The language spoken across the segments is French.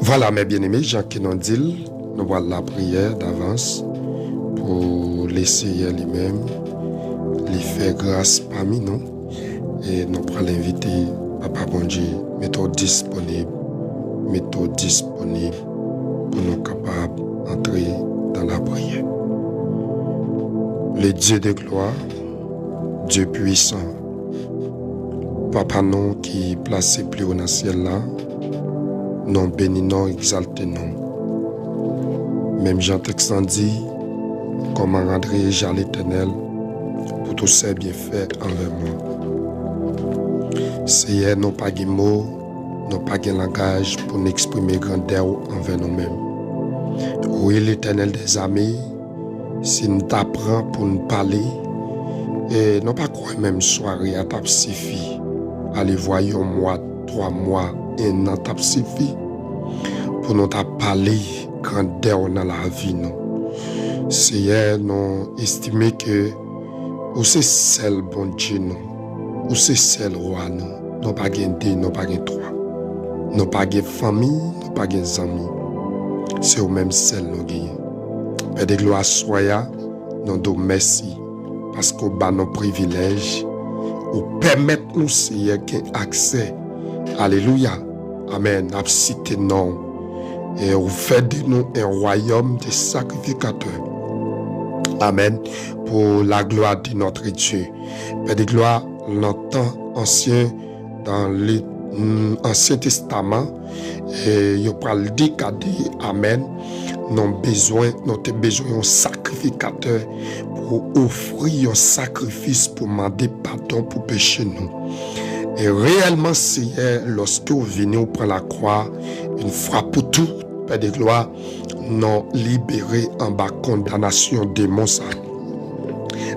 Voilà, mes bien-aimés, Jean Kenondil, nous voilà la prière d'avance pour laisser lui-même, lui faire grâce parmi nous. Et nous pourrons l'inviter, Papa Bon Dieu, mettons disponible pour nous capables d'entrer dans la prière. Le Dieu de gloire, Dieu puissant, Papa nous qui placé plus haut dans le ciel là, non béni, non exalté, non. Même Jean Texan dit, comment rendrai-je à l'Éternel pour tous ses bienfaits envers moi. Seigneur, nous pas de mots, nous pas de langage pour nous exprimer grandeur envers nous-mêmes. Oui, l'Éternel des amis, si nous t'apprend pour nous parler, et non pas quoi même soirée à tap suffi. Allez voyons mois, 3 mois, 1 an tap suffi. Pour nous parler grandeur dans la vie nous. Seigneur, nous estimons que ou c'est seul bon Dieu nous, ou c'est seul roi nous. Nous pas gain deux, nous pas gain 3. Nous pas gain famille, nous pas gain amis. C'est au même seul nous gagnons. Père de gloire soya, nous nous merci parce qu'au bas nos privilèges, ou permettre nous Seigneur qu'il accès. Alléluia. Amen. Absité non. Et vous faites de nous un royaume de sacrificateurs. Amen. Pour la gloire de notre Dieu. Père de gloire, longtemps ancien, dans l'Ancien Testament, et il parle dit Amen. Nous avons besoin d'un sacrificateur pour offrir un sacrifice pour demander pardon pour pécher nous. Et réellement, Seigneur, lorsque vous venez, vous prenez la croix, une fois pour tout, Père de gloire, non libéré en bas condamnation démon ça.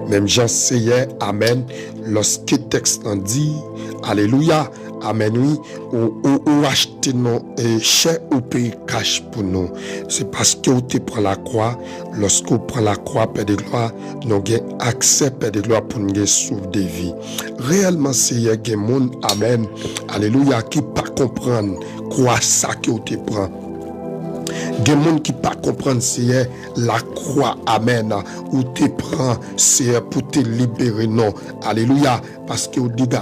Même Jean Seigneur, Amen, lorsque le texte en dit, Alléluia, Amen, oui, ou acheter nos chers ou payer cash pour nous. C'est parce que vous te prenez la croix, lorsque vous prenez la croix, Père de gloire, nous avons accès, Père de gloire, pour nous sauver des vies. Réellement, Seigneur, il y a des gens, Amen, Alléluia, qui ne pas comprendre quoi ça que vous te prenez. Des gens qui ne pas comprendre Seigneur la croix, Amen, ou te prend Seigneur pour te libérer, non, Alléluia, parce que vous dites,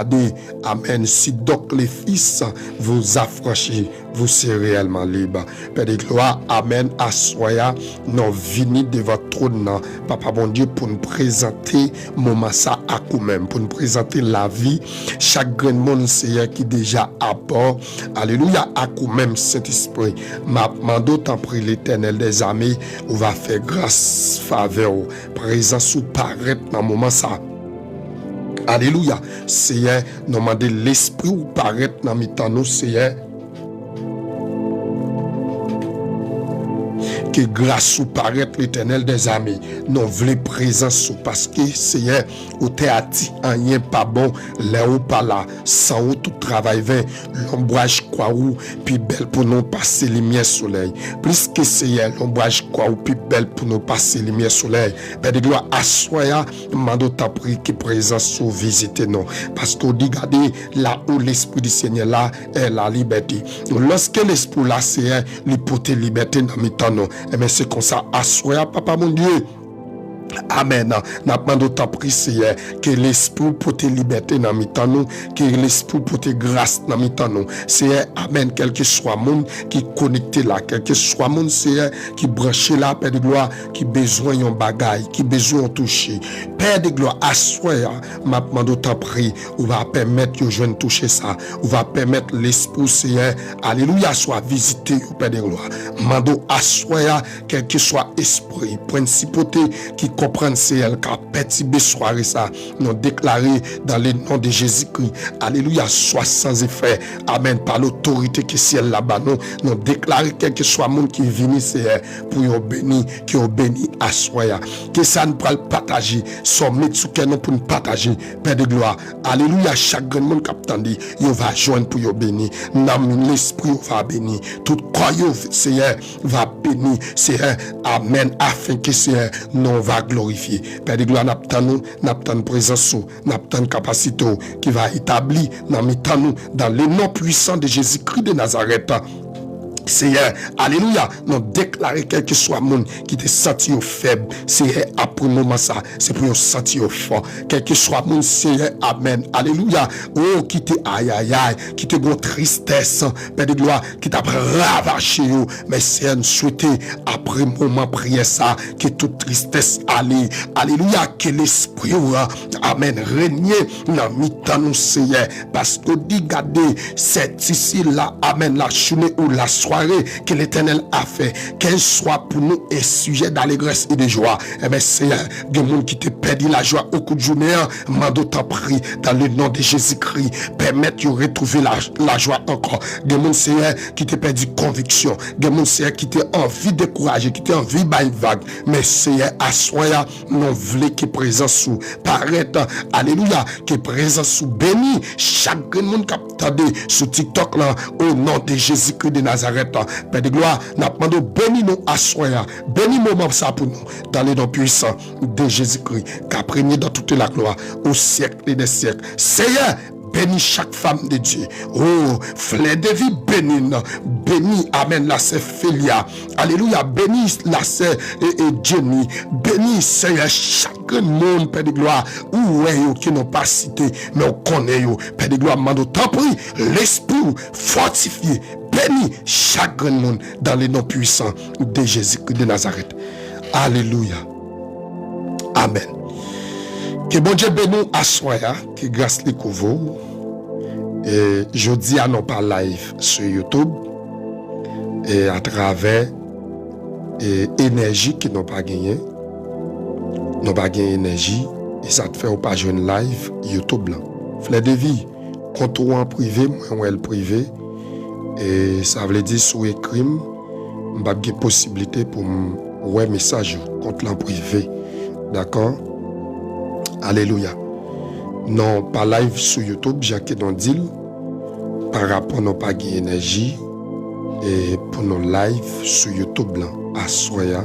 Amen, si donc les fils vous affranchissent, vous serez réellement libre. Père de gloire, Amen, assoya, non, venez de votre trône, Papa bon Dieu, pour nous présenter moment ça à nous-mêmes, pour nous présenter la vie, chaque grand monde, Seigneur, qui déjà à bord, Alléluia, à nous-mêmes, Saint-Esprit, ma mando t'en prie l'Éternel des armées, on va faire grâce, faveur, présence ou paraître dans le moment ça. Alléluia, Seigneur, nous demandons l'esprit ou paraître dans le temps, nous, Seigneur. Que grâce ou paraître l'Éternel des armées, nous voulons présence parce que Seigneur, au théâtre, rien pas bon, là ou pas là, sans ou tout travail vain, l'ombrage quoi ou, puis belle pour nous passer lumière soleil. Plus que Seigneur, l'ombrage quoi ou, puis belle pour nous passer lumière soleil. Père de gloire, assoya, mando ta prie que présence ou visite nous. Parce qu'on dit, regardez, là où l'Esprit du Seigneur là est la liberté. Lorsque l'Esprit là, Seigneur, lui porte liberté dans mes temps, nous. Et bien c'est comme ça, assoya, Papa mon Dieu. Amen. N'a pas de ta prière que l'esprit pour te liberté dans mi temps nous, que l'esprit pour te grâce dans mi temps nous. C'est amen, quel que soit monde qui connecté là, quel que soit monde c'est qui branché là, Père de gloire, qui besoin yon bagaille, qui besoin toucher. Père de gloire, assoya, m'a demandé ta prière, on va permettre que je vienne toucher ça, on va permettre l'esprit Seigneur, alléluia, soit visité au Père de gloire. Mando assoya, quel que soit esprit, principauté qui comprendre c'est elle qui a perturbé soirée ça, nous déclaré dans le nom de Jésus-Christ, alléluia, soit sans effet, amen, par l'autorité que c'est elle là-bas, nous déclaré quel que soit monde qui vient c'est elle pour yon béni, qui yon béni à soya, que ça nous peut partager, son métier nous pour nous partager, Père de gloire, alléluia, chaque grand monde qui attendit, yon va joindre pour yon béni, dans l'esprit va béni, tout corps Seigneur va béni, Seigneur, amen, afin que Seigneur nous va glorifier. Père de gloire, n'aptan présence, n'aptan capacité qui va établir dans le nom puissant de Jésus-Christ de Nazareth. Seigneur, alléluia, nous déclarer quel que soit le monde qui te senti faible, Seigneur, après le moment ça, c'est pour nous sentir fort. Quel que soit le monde, Seigneur, amen, alléluia. Oh, qui te aïe aïe aïe, qui te gon tristesse, Père de gloire, qui t'a ravaché, mais Seigneur, nous souhaitons après le moment prier ça, que toute tristesse allait, alléluia, que l'esprit, amen, régner dans mi-temps nous, Seigneur, parce que dit, regardez, c'est ici là, amen, la journée ou la soirée que l'Éternel a fait, qu'elle soit pour nous un sujet d'allégresse et de joie. Eh bien, Seigneur, des gens qui te perdu la joie au cours de journée, mando t'en prie, dans le nom de Jésus-Christ, permettre de retrouver la joie encore. Des gens, Seigneur, qui te perdu conviction, des gens, Seigneur, qui te envie de décourager, qui te envie de une vague. Mais Seigneur, à soi, non voulez que présence sous paraître, alléluia, que présence sous béni, chaque monde qui a sur TikTok là, au nom de Jésus-Christ de Nazareth. Père de gloire, nous demandons bénis nous à soi, bénis moment ça pour nous, dans les noms puissants de Jésus-Christ, qui a prégné dans toute la gloire, au siècle et des siècles. Seigneur, bénis chaque femme de Dieu. Oh, fleur de vie, bénis, amen, la sœur Félia. Alléluia, bénis la sœur Jenny. Bénis, Seigneur, chaque monde, Père de gloire, où est qui n'ont pas cité, mais on connaît, Père de gloire, mando, t'en prie, l'esprit fortifié, bénis chaque monde dans les noms puissants de Jésus-Christ de Nazareth. Alléluia. Amen. Que bon Dieu bénisse à soi, que grâce les couvre. Et je dis à non pas live sur YouTube et à travers énergie qui n'ont pas gagné. N'ont pas gagné énergie et ça te fait pas jeune live YouTube là. Fleur de vie, compte en privé, moi elle privé et ça veut dire sur écrit, m'pa gagné possibilité pour ouais message compte en privé. D'accord? Alléluia. Non, pas live sur YouTube, j'ai que dans deal par rapport à nos pas énergie et pour nos live sur YouTube là, à Soya.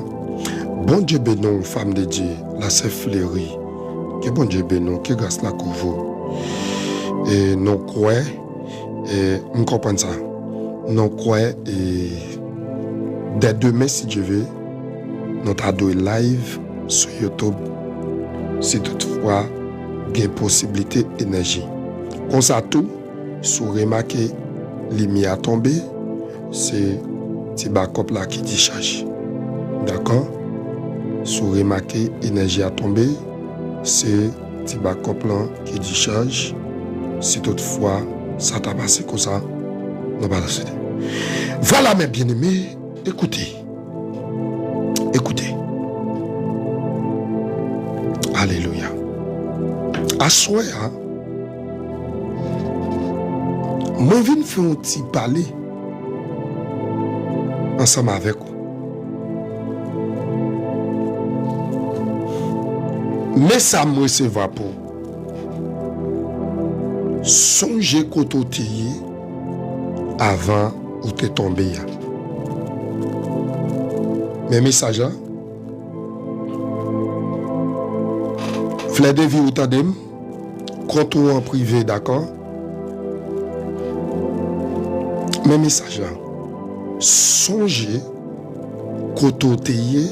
Bon Dieu bénon, femme de Dieu, la c'est fleurie. Que bon Dieu bénon, que grâce la couvre. Et nous croyons, et on comprend ça. Nous croyons, et dès demain, si Dieu veut, nous avons live sur YouTube. Si toutefois, il y a une possibilité d'énergie. Comme ça, tout, si vous remarquez, lumière tombée, c'est le backup là qui décharge. D'accord? Si vous remarquez, l'énergie a tombé, c'est le backup là qui décharge. Si toutefois, ça t'a passé comme ça, nous allons passer. Voilà, mes bien-aimés, écoutez. Écoutez. Alléluia. À soi, moi, je viens faire un petit parler ensemble avec vous. Mais ça me recevra pour songer quand tu avant ou tu es tombé. Mes messages, fleur de vie ou tandem, compte en privé, d'accord? Mes messages, songez quand tu es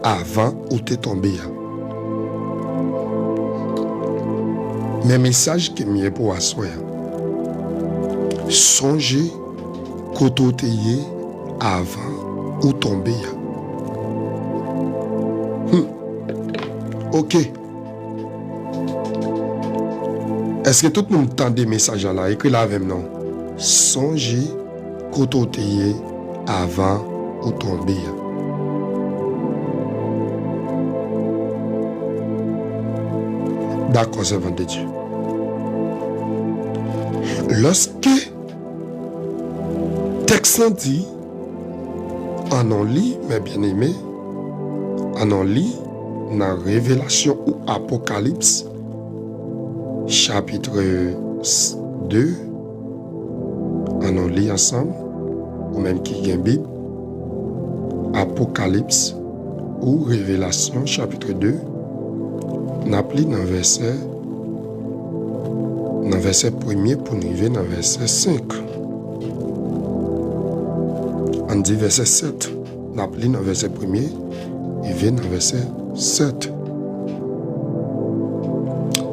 avant ou tu es tombé. Mes messages qui sont pour asseoir. Songez quand tu es avant ou tombé. Ok. Est-ce que tout le monde entend des messages là? Écris là avec nous. Songez quand tu es avant ou tombé. D'accord, servant de Dieu. Lorsque texte dit, on lit, mes bien-aimés, on lit dans Révélation ou Apocalypse, chapitre 2, on lit ensemble, ou même qui y a une Bible, Apocalypse ou Révélation, chapitre 2, on appelle dans verset 1er pour arriver dans verset 5. On dit verset 7. On appelle dans verset 1er. Il vient dans verset 7.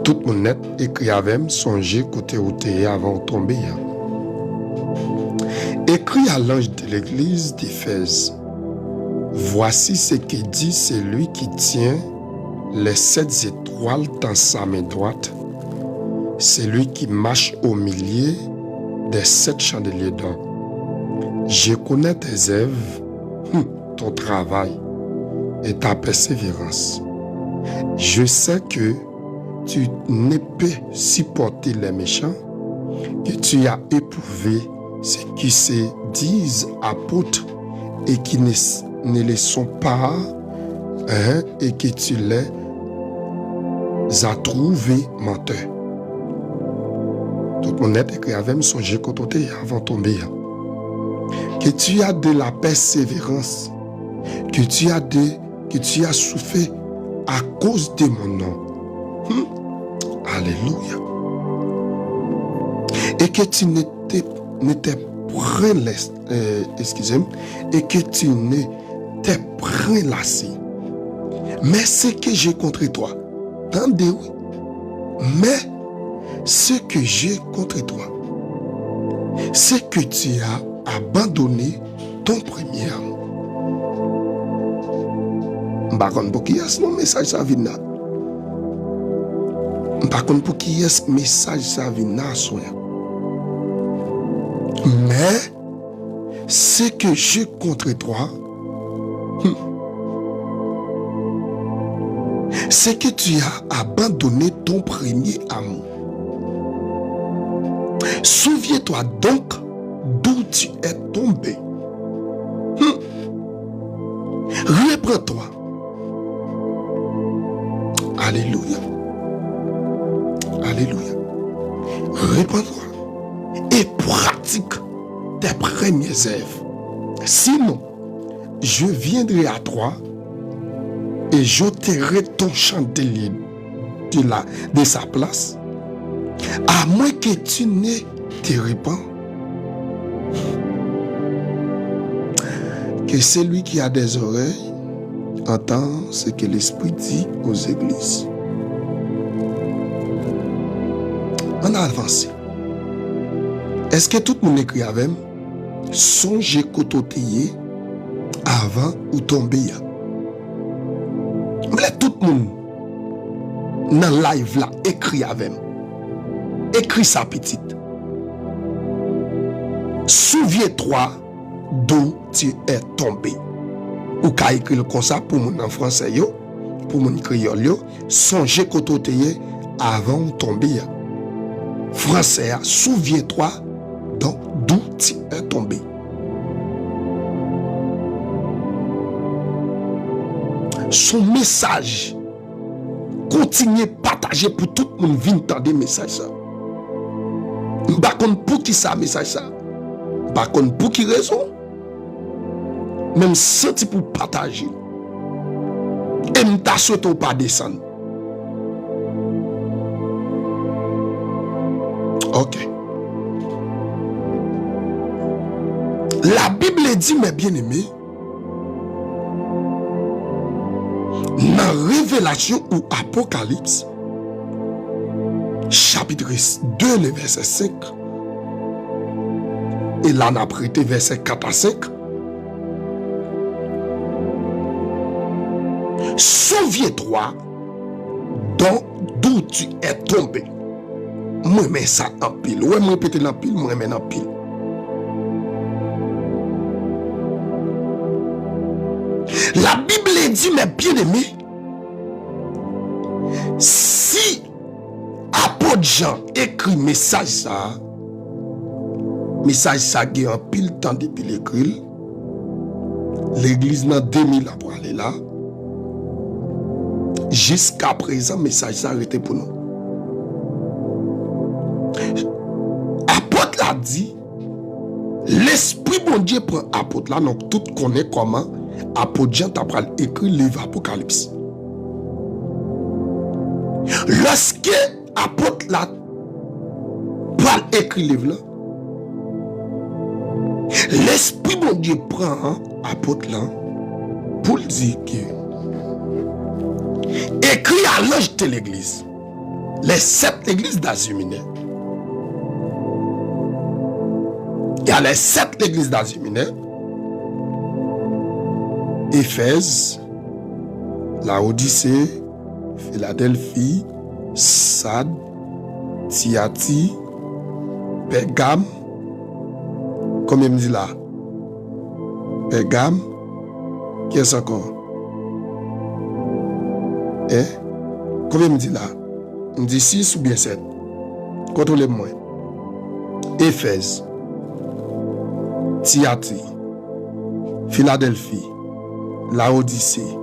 Tout le monde écrit avec songer côté où tu es avant de tomber. Écrit à l'ange de l'église d'Éphèse. Voici ce que dit celui qui tient les 7 étoiles dans sa main droite. Celui qui marche au milieu des 7 chandeliers d'or. Je connais tes œuvres, ton travail et ta persévérance. Je sais que tu ne peux supporter les méchants, que tu as éprouvé ceux qui se disent apôtres et qui ne le sont pas, et que tu les as trouvés menteurs. Tout le monde est écrit avec songer côté avant de tomber. Que tu as de la persévérance, que tu as souffert à cause de mon nom. Alléluia. Et que tu n'étais point et que tu n'étais point lassé. Mais ce que j'ai contre toi, attendez, oui. Mais ce que j'ai contre toi, c'est que tu as abandonné ton premier amour. Par contre, pour qui est-ce que message ça vient là? Par contre, pour qui est-ce que message ça vient là? Mais ce que j'ai contre toi, c'est que tu as abandonné ton premier amour. Souviens-toi donc d'où tu es tombé. Reprends-toi. Alléluia. Alléluia. Reprends-toi et pratique tes premières œuvres. Sinon, je viendrai à toi et j'ôterai ton chandelier de sa place, à moins que tu ne te répands. Que celui qui a des oreilles entend ce que l'Esprit dit aux églises. On a avancé. Est-ce que tout le monde écrit avec? Songez côtoyer avant ou tomber. Mais tout le monde dans le live là écrit avec. Écris sa petite. Souviens-toi d'où tu es tombé. Ou qu'a écrit comme ça pour mon en français yo, pour mon créole yo, songez côtoyer avant de tomber. Français, souviens-toi d'où tu es tombé. Son message continuez à partager pour tout le monde vient entendre message ça. Par contre pour qui ça message ça? Par contre pour qui raison? Même senti pour partager. Et m'ta souhaité pas descendre. OK. La Bible dit, mes bien-aimés, dans Révélation ou Apocalypse, chapitre 2, le verset 5, et là on a prêté verset 4 à 5, souviens-toi d'où tu es tombé. Moi, je mets ça en pile. Ouais, moi, répéter en pile, moi, je mets en pile. La Bible dit, mes bien-aimés, si apôtre Jean écrit message ça gagne en pile temps depuis l'écrit, l'église n'a 2000 ans pour aller là. Jusqu'à présent, message ça arrêté pour nous. Apôtre l'a dit, l'esprit bon Dieu prend apôtre là, donc tout connaît comment apôtre Jean t'a écrit le livre Apocalypse. Lorsque apôtre là écrit le livre là, L'esprit bon Dieu prend apôtre là pour dire que écrit à l'ange de l'église, les 7 églises d'Asie mineure. Il y a les 7 églises d'Asie mineure: Éphèse, Laodicée, Philadelphie, Sade, Thyatire, Pergame. Combien me dit là? Pergame. Qui est-ce encore? Combien me dit là? On dit 6 ou bien 7? Contrôlez-moi. Éphèse, Thyatire, Philadelphie, Laodicée,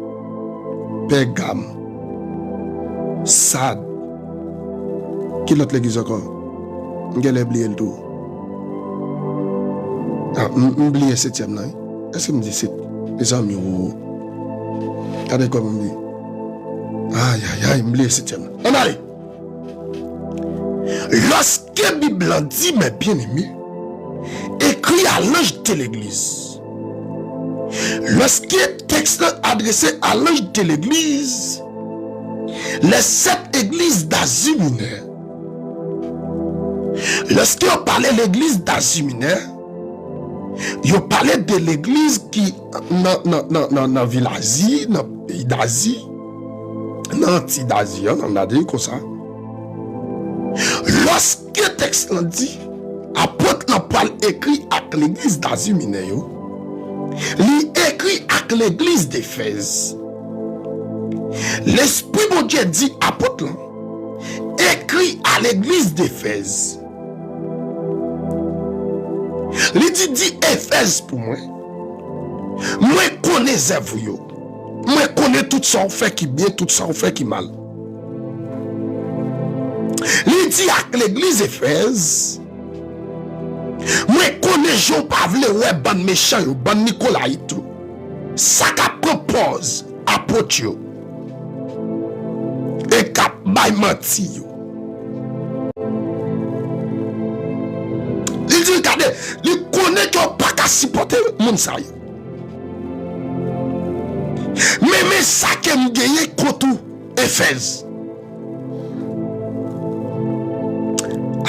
Pergame, Sade. Qui l'autre l'église encore? On a oublié le tout. Ah, on oublie le 7e là. Est-ce que me dit 7? Les amis, regardez comme on dit. Aïe, aïe, aïe, on oublie le 7e là. On allait. Lorsque la Bible dit, mes bien-aimés, écrit à l'ange de l'église. Lorsque le texte est adressé à l'ange de l'église, les 7 églises d'Asie mineure. Lorsque on parlait de l'église d'Asie mineure, on parlait de l'église qui dans la ville d'Asie, dans le pays d'Asie, dans l'anti d'Asie, on a dit comme ça. Lorsque le texte dit, apôtre parle écrit avec l'église d'Asie mineure, il écrit avec l'église d'Éphèse. L'Esprit de Dieu dit apôtre écrit à l'église d'Éphèse. Il dit Éphèse pour moi. Moi connais vous. Moi connais tout ça fait qui bien, tout ça fait qui mal. Il dit à l'église d'Éphèse. Moi connais Jean Pavle ouais ban méchant yo, ban Nicolas et tout. Ça qu'a propose apôtre yo. Et qu'a bay menti yo. Il dit regardez, il connaît qu'on pas qu'à supporter moun sa yo. Mais ça qu'aime gagner contre Éphèse.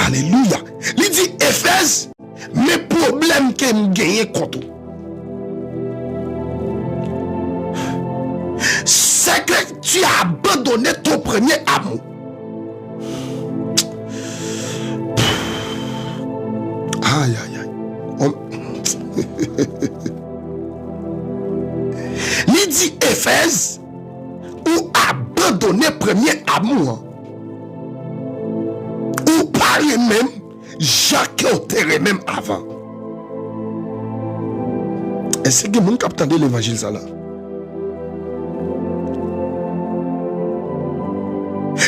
Alléluia. Il dit Éphèse, mes problèmes qu'aime gagner contre. C'est que tu as abandonné ton premier amour. Aïe, aïe, aïe. Il dit Éphèse, ou abandonner premier amour. Ou parler même, Jacques enterré même avant. Est-ce que mon capitaine de l'évangile ça là?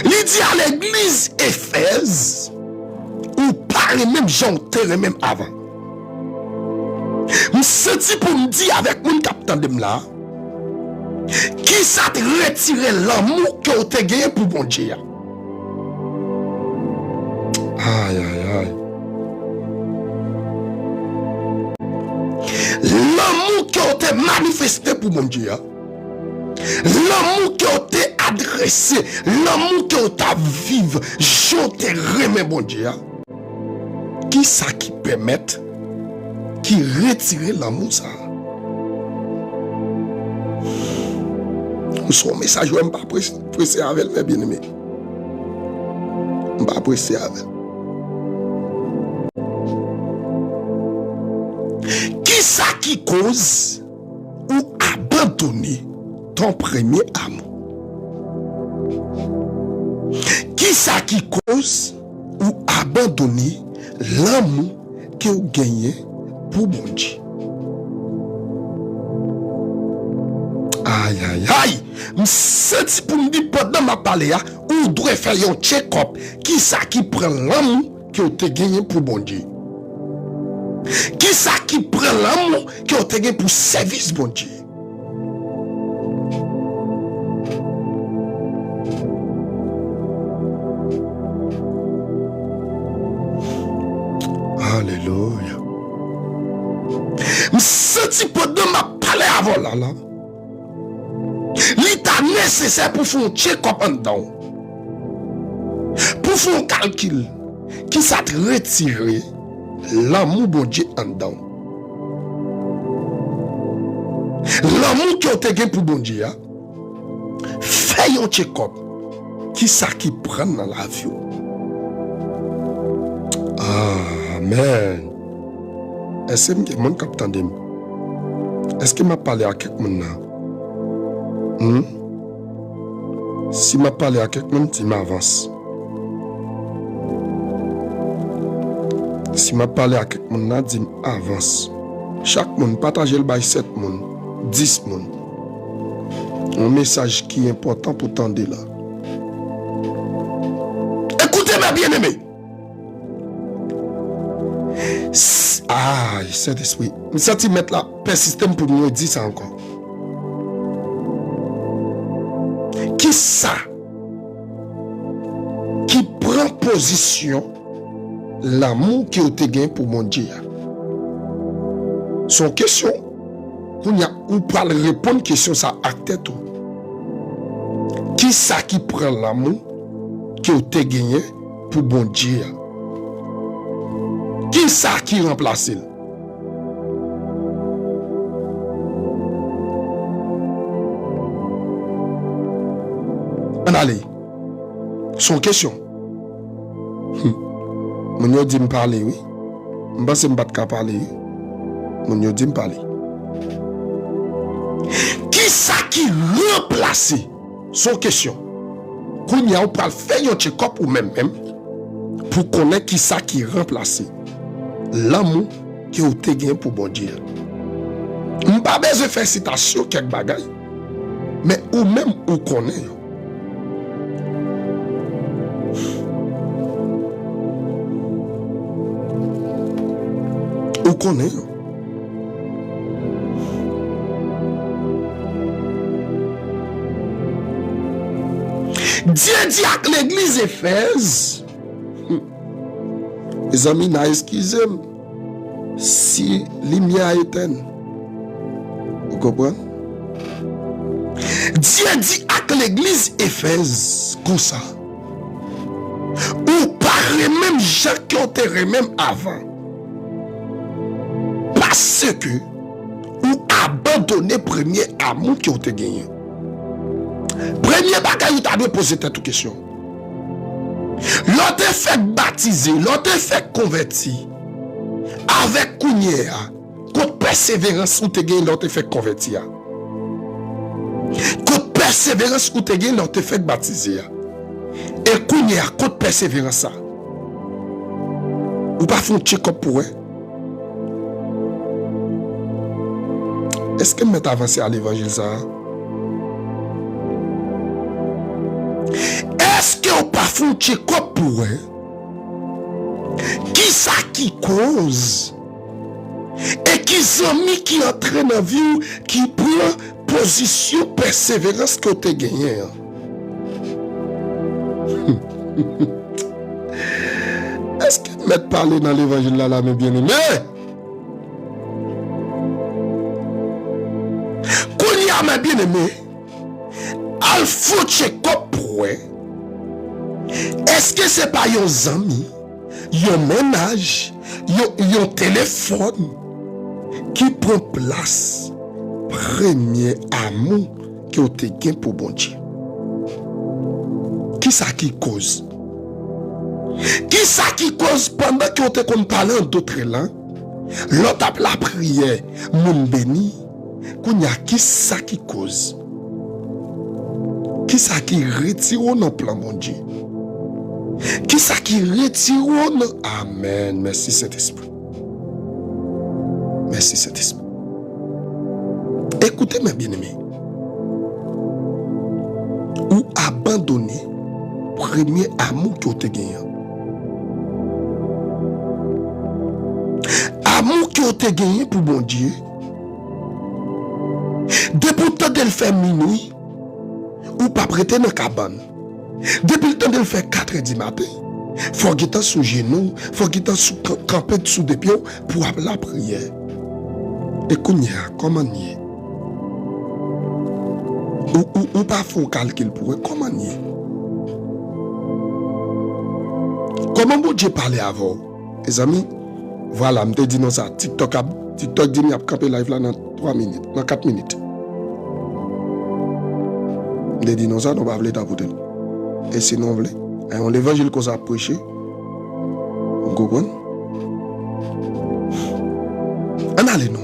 Il dit à l'église Éphèse, ou parler même Jean enterré même avant. Je senti pour me dire avec mon capitaine de là, qui ça te retirer l'amour que tu as gagné pour bon Dieu. Aïe, aïe, aïe. L'amour que tu as manifesté pour mon Dieu. L'amour que tu as adressé. L'amour que tu as vécu. Je te remets mon Dieu. Qui ça qui permet qui retire l'amour ça? Son message, je ne vais pas presser avec elle, bien aimé. Je ne vais pas presser avec elle. Qui ça qui cause ou abandonner ton premier amour? Qui ça qui cause ou abandonner l'amour que vous gagnez pour bon Dieu? Aïe, aïe, aïe. Je sens pour me dire pendant ma parole, ou doit faire un check-up. Qui ça qui prend l'amour que vous avez gagné pour bon Dieu? Qui ça qui prend l'amour que vous avez gagné pour service bon Dieu? Alléluia. parler avant là. L'état nécessaire pour faire un check-up en dedans. Pour faire un calcul qui s'est retiré l'amour bon Dieu en dedans. L'amour qui a été pour bon Dieu, fait un check-up qui ça qui prend dans la vie. Amen. Est-ce que mon capitaine de est-ce que m'a parlé à quelqu'un Si m'a parlé à quelqu'un, tu m'avances. Si m'a parlé à quelqu'un, dis avance. Chaque monde partage le bail 7 monde, 10 monde. Un message qui est important pour tendre là. Écoutez-moi bien aimé. C'est esprit. Je sens mettre là persistant pour nous dire ça encore. Qui ça qui prend position l'amour qui a été gagné pour mon Dieu. Son question, ou pas répondre question ça acte tout. Qui ça qui prend l'amour qui a été gagné pour mon Dieu? Qui ça qui remplace? On allez. Son question. Mon yo dit me parler, oui. M'passe m'bat ka parler. Mon yo dit me parler. Qui ça qui remplace? Son question. Qu'on y a ou pas faire un check-up ou même pour connaître qui ça qui remplace l'amour qui a été gagné pour bon Dieu. M'pas besoin de faire citation quelques bagailles. Mais ou même ou connaît. Ou connaît. Dieu dit à l'église Éphèse, les amis, excusez-moi, si lumière éteinte. Vous comprenez? Dieu dit à l'église Éphèse, comme ça, ou par même gens qui ont été même avant, parce que, ou abandonné premier amour qui ont été gagné. Premier bagage, vous avez posé cette question. L'autre fait baptiser, l'autre fait convertir. Avec Kounia, contre persévérance, vous avez l'autre fait convertir. Contre persévérance, vous avez l'autre fait baptiser. Et Kounia, contre persévérance, vous pas faire un check-up pour eux. Est-ce que vous m'avez avancé à l'évangile ça? Est-ce que vous pas fait un check-up pour eux? Qui ça qui cause? Et qui amis qui entraînent dans la vie, qui prend position, persévérance que tu as gagné? Est-ce que vous m'avez parlé dans l'évangile là, mes bien-aimés? Mes bien-aimés, il faut check-up pour eux. Est-ce que c'est pas yon amis, yon ménage, yon téléphone qui prend place premier amour qui ont été pour bon Dieu? Qui ça qui cause? Qui ça qui cause pendant qu'on te parle en d'autres langues? L'autre a la prière, mon béni. Qui ça qui cause? Qui ça qui retire nos plans, mon Dieu? Qui ça qui retire nos... Amen. Merci Saint-Esprit. Merci Saint-Esprit. Écoutez mes bien-aimés. Ou abandonner premier amour que vous avez gagné. Amour que vous avez gagné pour mon Dieu. Depuis le temps de le faire minuit, ou pas prêter dans la cabane. Depuis le temps de le faire 4h du matin, il faut qu'il soit sous genoux, il faut qu'il soit campé sous des pieds pour appeler la prière. Et qu'on y a, comment y est? Ou pas font calcul pour eux. Comment y est? Comment bon Dieu parler avant? Les amis, voilà, je te dis non ça. TikTok dit qu'il a campé live là dans 3 minutes, dans 4 minutes. Je dis non ça, on va vous t'apporter. Et sinon, on l'évangile qu'on a prêché. Vous comprenez? On allez non.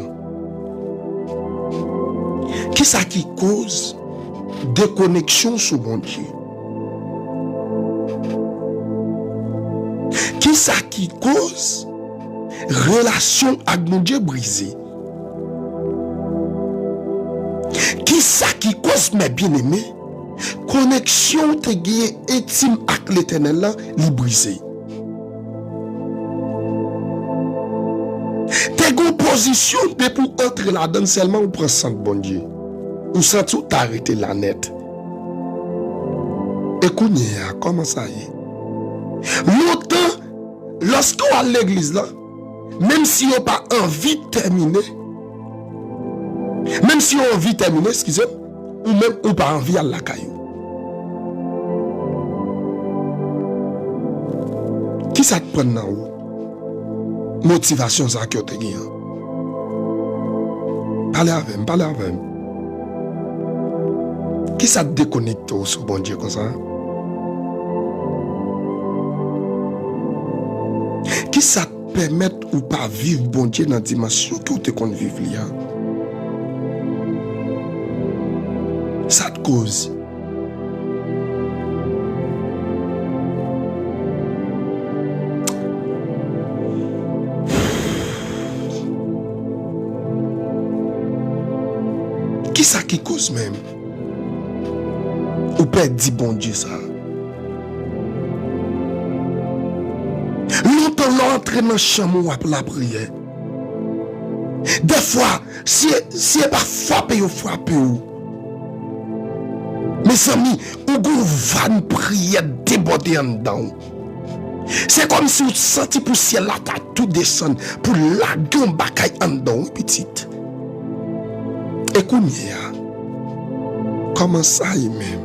Qui ça qui cause déconnexion sur mon Dieu? Qui ça qui cause relation avec mon Dieu brisée? Qui ça qui cause mes bien-aimés connexion te gué intime avec l'Éternel là li brisé? Te gon position de pour entrer là-dedans seulement ou prend sang bon Dieu. Ou sans tout arrêter la net. Écoute, comment ça y est? Longtemps, lorsqu'on va à l'église là, même si on n'a pas envie de terminer, excusez-moi, ou même on n'a pas envie à la caillou. Qui ça te prend dans où? Motivation ça que tu as. Parlez avec moi. Qui ça te déconnecte sur bon Dieu comme ça? Qui ça te permet ou pas vivre bon Dieu dans la dimension que tu comptes vivre là? Ça te cause. Qui ça qui cause même? Ou peut dire bon Dieu ça? Longtemps l'entrée dans le chambre ou la prière. Des fois, si pas frappé ou frappé ou. Mes amis, ou go van prière déborder en dedans. C'est comme si vous sentiez pour ciel là tout descendre pour la gueule bakaille en dedans petite. Écoutez, comment ça y même?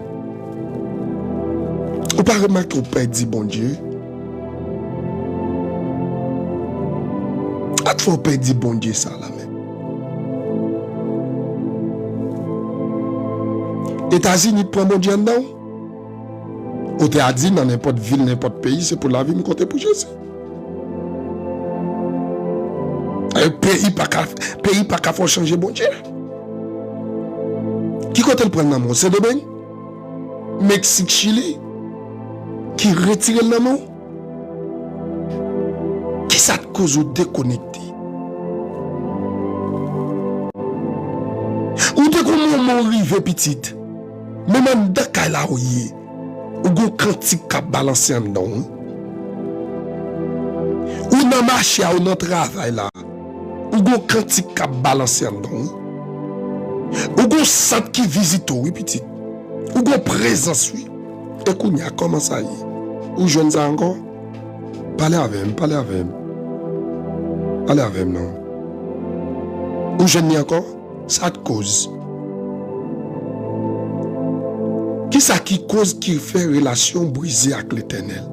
Ou pas remarquer au Père dit bon Dieu? A te faut Père dit bon Dieu ça là même. États-Unis prend bon Dieu dedans? Ou t'as dit dans n'importe ville, n'importe pays, c'est pour la vie, me compter pour Jésus. Un pays pas qu'à faire changer bon Dieu. Qui compte le prendre dans mon? C'est de ben? Mexique, Chili? Qui retire le nom? Qui ça te cause de déconnecter? Ou de comment on arrive petite? Même dans le là où il est, ou go cantique qui balancer en dedans. Ou dans marché ou dans travail là, ou go cantique qui balancer en dedans. Ou go centre qui visite oui petit. Ou go présence oui. Écoute, comment ça y est? Ou jeunes encore? Parlez avec non. Ou jeunes encore? Ça te cause. Qui ça qui cause qui fait relation brisée avec l'Éternel?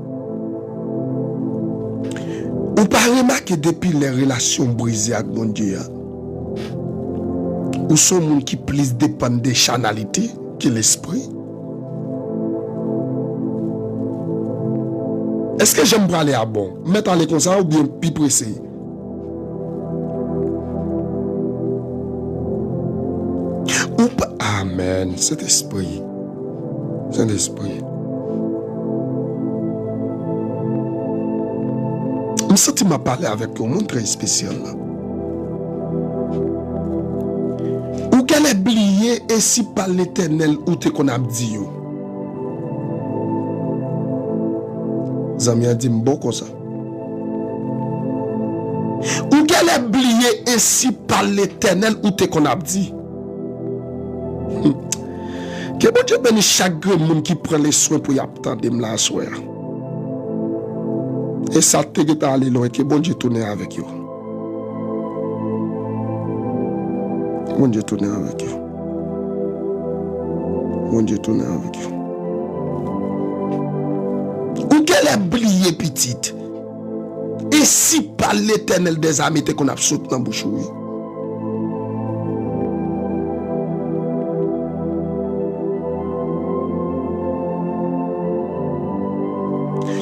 Ou pas remarquer depuis les relations brisées avec mon Dieu? Ou sont gens qui plus dépendent des chanalités que l'esprit? Est-ce que j'aime aller à bon? Mettre aller comme ça ou bien plus pressé? Ou pas? Amen. Cet esprit. Saint-Esprit. Je me sens que m'a parlé avec un monde très spécial là. Ou qu'elle est oubliée ainsi par l'Éternel ou te qu'on a dit yo. Zami a dit bon comme ça. Ou qu'elle est oubliée ainsi par l'Éternel ou te qu'on a dit. Que bon Dieu bénisse chaque monde qui prend les soins pour y attendre la soirée. Et ça te get aller loin que bon Dieu tourne avec vous. Bon Dieu tourne avec vous. Mon Dieu, tourne avec vous. Ou qu'elle est oublié petite. Et si par l'Éternel des armées qu'on a sauté dans la bouche.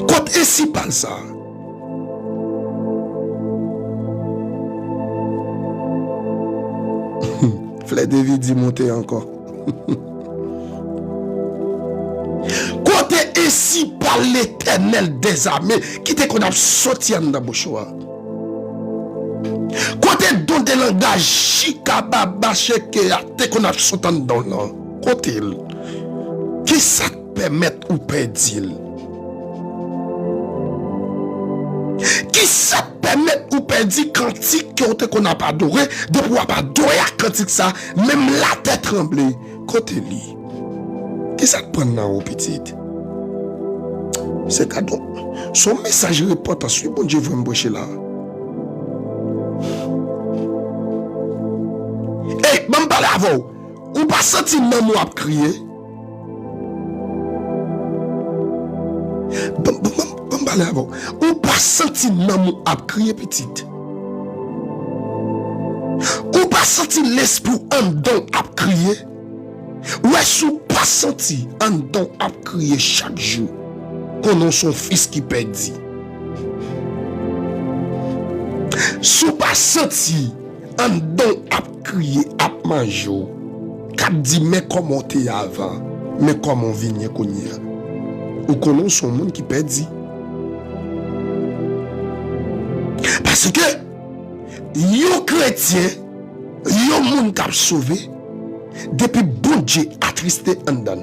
Quand et si par ça. Frère David dit monter encore. Côté ici par l'Éternel des armées, qui te qu'on a sorti dans la bouche. Côté dont des langages chikaba bacheke te qu'on a sorti dans là. Côté qui ça te permet ou perdre. Qui ça te permet ou perdre cantique qu'on n'a pas adoré, de pouvoir pas adorer à cantique ça, même la tête tremblée. Côté lui. Qui ça te prend là au petit? C'est cadeau. Son message répond à ce bon Dieu veut me boucher là. Hey, m'en parle avant. Ou pas senti maman a crier? M'en parle avant. Ou pas senti maman a crier petite? Ou pas senti l'esprit en don a crier? Ou est-ce pas senti en don à crier chaque jour qu'on a son fils qui perdit? Sous pas senti en don à crier à manger, qu'a dit mais comment t'es avant, mais comment venir qu'on y a? Ou qu'on a son monde qui perdit? Parce que yo chrétien, yo monde qui a sauvé. Depuis bon Dieu attristé en dan,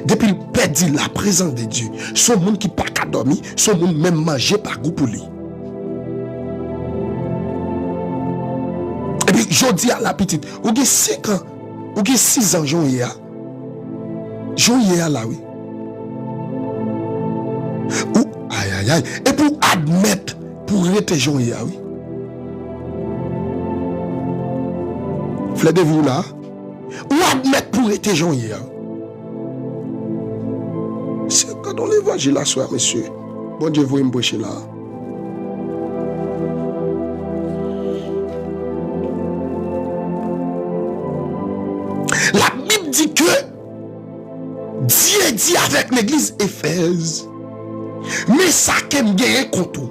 depuis il perdit la présence de Dieu, son monde qui pas qu'à dormir, son monde même manger par goût pour lui. Et puis je dis à la petite, ou avez 5 ans, ou avez 6 ans, Jean Yéa là oui. Ou aïe aïe aïe, et pour admettre, pour être Jean Yéa oui. Fleur de vous là. Ou admettre pour être gens hier. C'est quand on l'évangile la soir, monsieur. Bon Dieu, vous me là. La Bible dit que Dieu dit avec l'église Éphèse, mais ça qu'aime gagner contre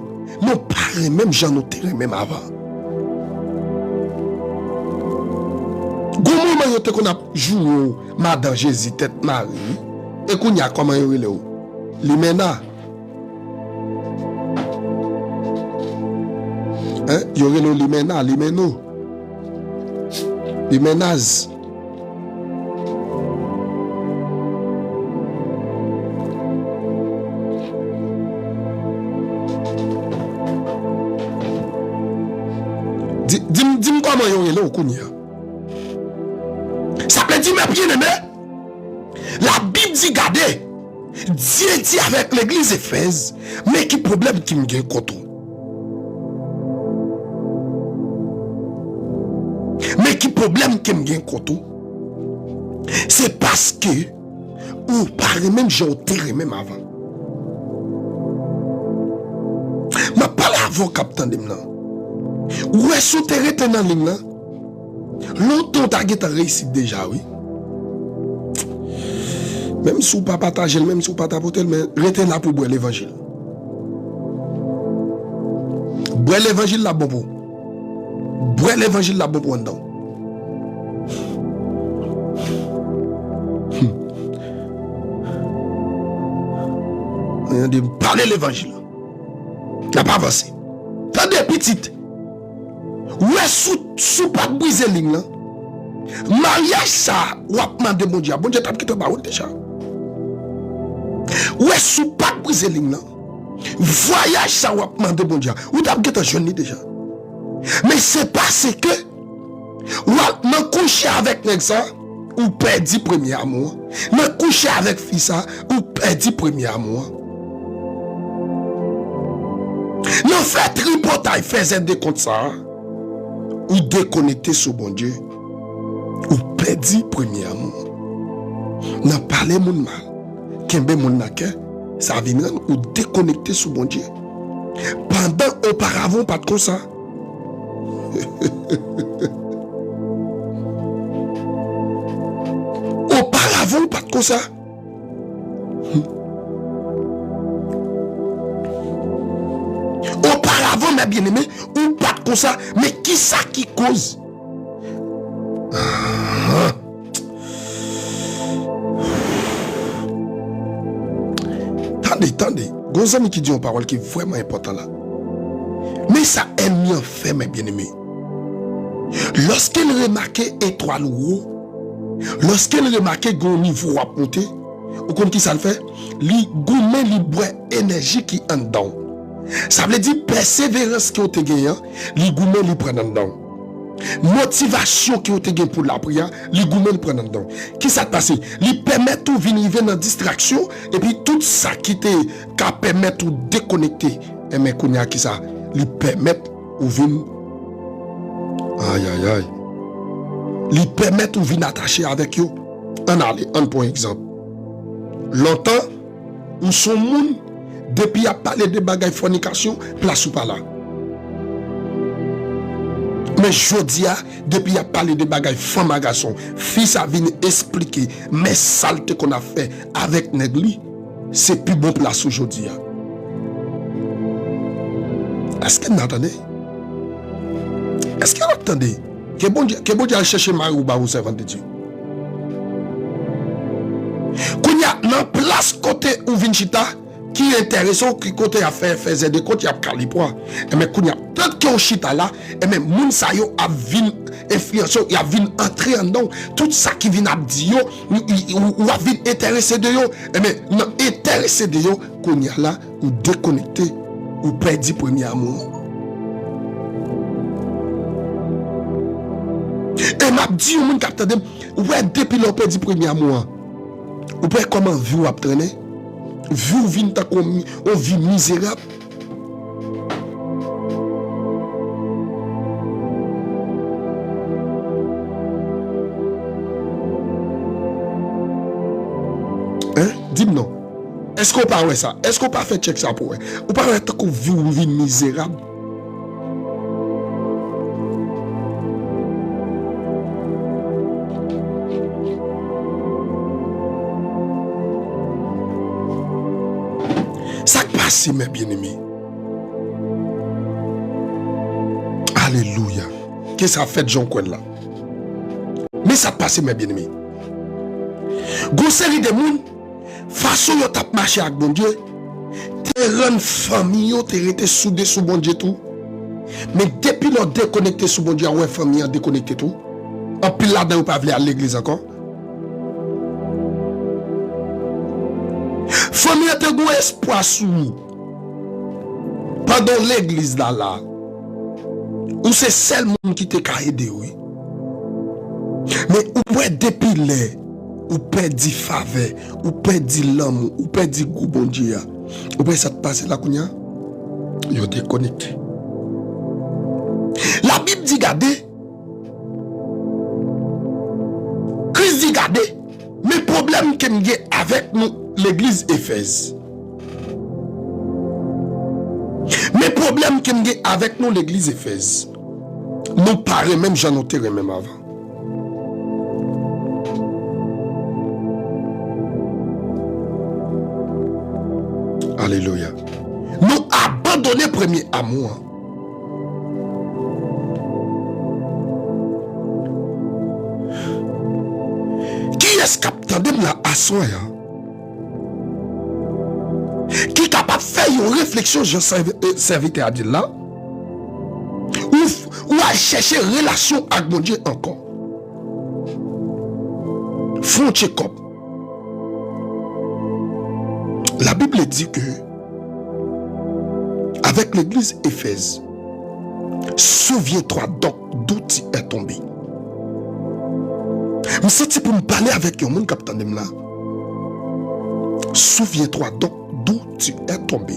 non pas même j'en ai même avant. Comment qu'on a joué Madame Jésus tête Marie et qu'on y a comment il est Limena hein il y aurait le Limenaz dis-moi comment il est là au Kounia. Dit mes bien-aimés, la Bible dit gardez, Dieu dit avec l'église Éphèse, mais qui problème qui me gagne contre? Mais qui problème qui me gagne contre? C'est parce que ou par même j'ai enterré même avant. Ma parle avant capitaine de là. Où est-ce que tu es dans ligne là? Longtemps tu as réussi déjà oui. Même si vous ne partagez, même si vous ne partagez pas, mais restez là pour boire l'évangile. Boire l'évangile là bon pour. Boire l'évangile là bon pour dedans. On a dit parler l'évangile. N'a pas avancé. Tendez petite. Où est-ce sous pas briser ligne là? Mariage ça, ou a demandé mon Dieu. Bon Dieu t'a quitté ba déjà. Où est-ce que pas briser ligne là? Voyage ça ou a demandé mon Dieu. Ou t'as quitté jeune déjà. Mais c'est parce que ou a couché avec ça ou perdu premier amour. Nan couché avec fils ça ou perdu premier amour. Nan fait tripotaille faisait des comptes ça ou déconnecter sur bon Dieu. Ou perdu premier amour. n'a parlé mon mal, qu'un mon naquet, ça viendra ou déconnecter sous bon Dieu. Pendant auparavant, pas de comme ça. Auparavant, pas de comme ça. Auparavant, mes bien-aimés, ou pas de comme ça. Mais qui ça qui cause? Attendez. Gonzami qui dit une parole qui est vraiment importante là. Mais ça est mieux fait, mes bien-aimés. Lorsqu'elle remarquait étoile ou lorsqu'elle remarquait qu'on niveau à monter, ou comme qui ça le fait, li gourmet li boit énergie qui en dedans. Ça veut dire persévérance qui ont été gagné, li gourmet li prend en dedans. Motivation qui ont été gagné pour la prière, li gourmet li prend en dedans. Qui ça passe? Li permet tout venir dans distraction et puis tout ça qui te permet tout déconnecter. Et mais qu'on a qui ça? Li permet ou venir aïe. Li permet ou venir attacher avec eux. On pour exemple. Longtemps, on son monde depuis à parler de bagaille fornication, place ou pas là. Mais jodi a depuis à parler de bagaille femme à garçon, fils a venu expliquer mes saletés qu'on a fait avec négli, c'est plus bon place aujourd'hui. Est-ce qu'elle m'entendait? Est-ce qu'elle entendait? Que bon Dieu a cherché Marie ou Barou servant de Dieu. Qu'on y a dans place côté ou Vinchita qui est intéressant, qui côté a fait des côtés a calipois. Et mais qu'on y a peut-être qu'on chita là, et mais moun sa yo a vin influence, il a vin entrer en dedans, tout ça qui vient à dire ou a vin intéressé de yo, et mais non intéressé de yo qu'on y a là ou déconnecté ou perdu premier amour. Et m'a dit au monde capteur de ouais depuis le perdu premier amour. Ou peut comment vous a traîner? Vous vient ta comme on vit misérable. Hein? Dis-moi non. Est-ce qu'on parle ça? Est-ce qu'on pas fait check ça pour vous? Ou pas tant qu'on vit misérable? C'est mes bien-aimés. Alléluia. Qu'est-ce que ça fait Jean Cohen là? Mais ça passe mes bien-aimés. Gon série de moun façon yo tap marché avec bon Dieu, te rend famille yo te rete soudé sous bon Dieu tout. Mais depuis l'on déconnecté sous bon Dieu, ouais famille a déconnecté tout. En pile là-dedans ou pas aller à l'église encore. Famille a te go espoir sous pendant l'église là, où c'est seul monde qui te aidé, oui. Mais où est depuis les, ou perdu faveur, ou perdu l'homme, ou perdu goût bon Dieu, ou bien ça te passe là, kounya, yo déconnecté. La Bible dit, regardez, Christ dit, regardez, mes problèmes que j'ai avec nous, l'église Éphèse. Mes problèmes que j'ai avec nous, l'église Éphèse, nous paraît même, j'en noté même avant. Alléluia. Nous abandonner premier amour. Qui est-ce capteur de la assoya? Qui est capable de faire une réflexion, je serviteur à dire là, ou à chercher relation avec mon Dieu encore. Frontier comme. La Bible dit que avec l'église Éphèse, souviens-toi donc d'où tu es tombé. Je suis pour me parler avec un monde capitaine de là. Souviens-toi donc d'où tu es tombé.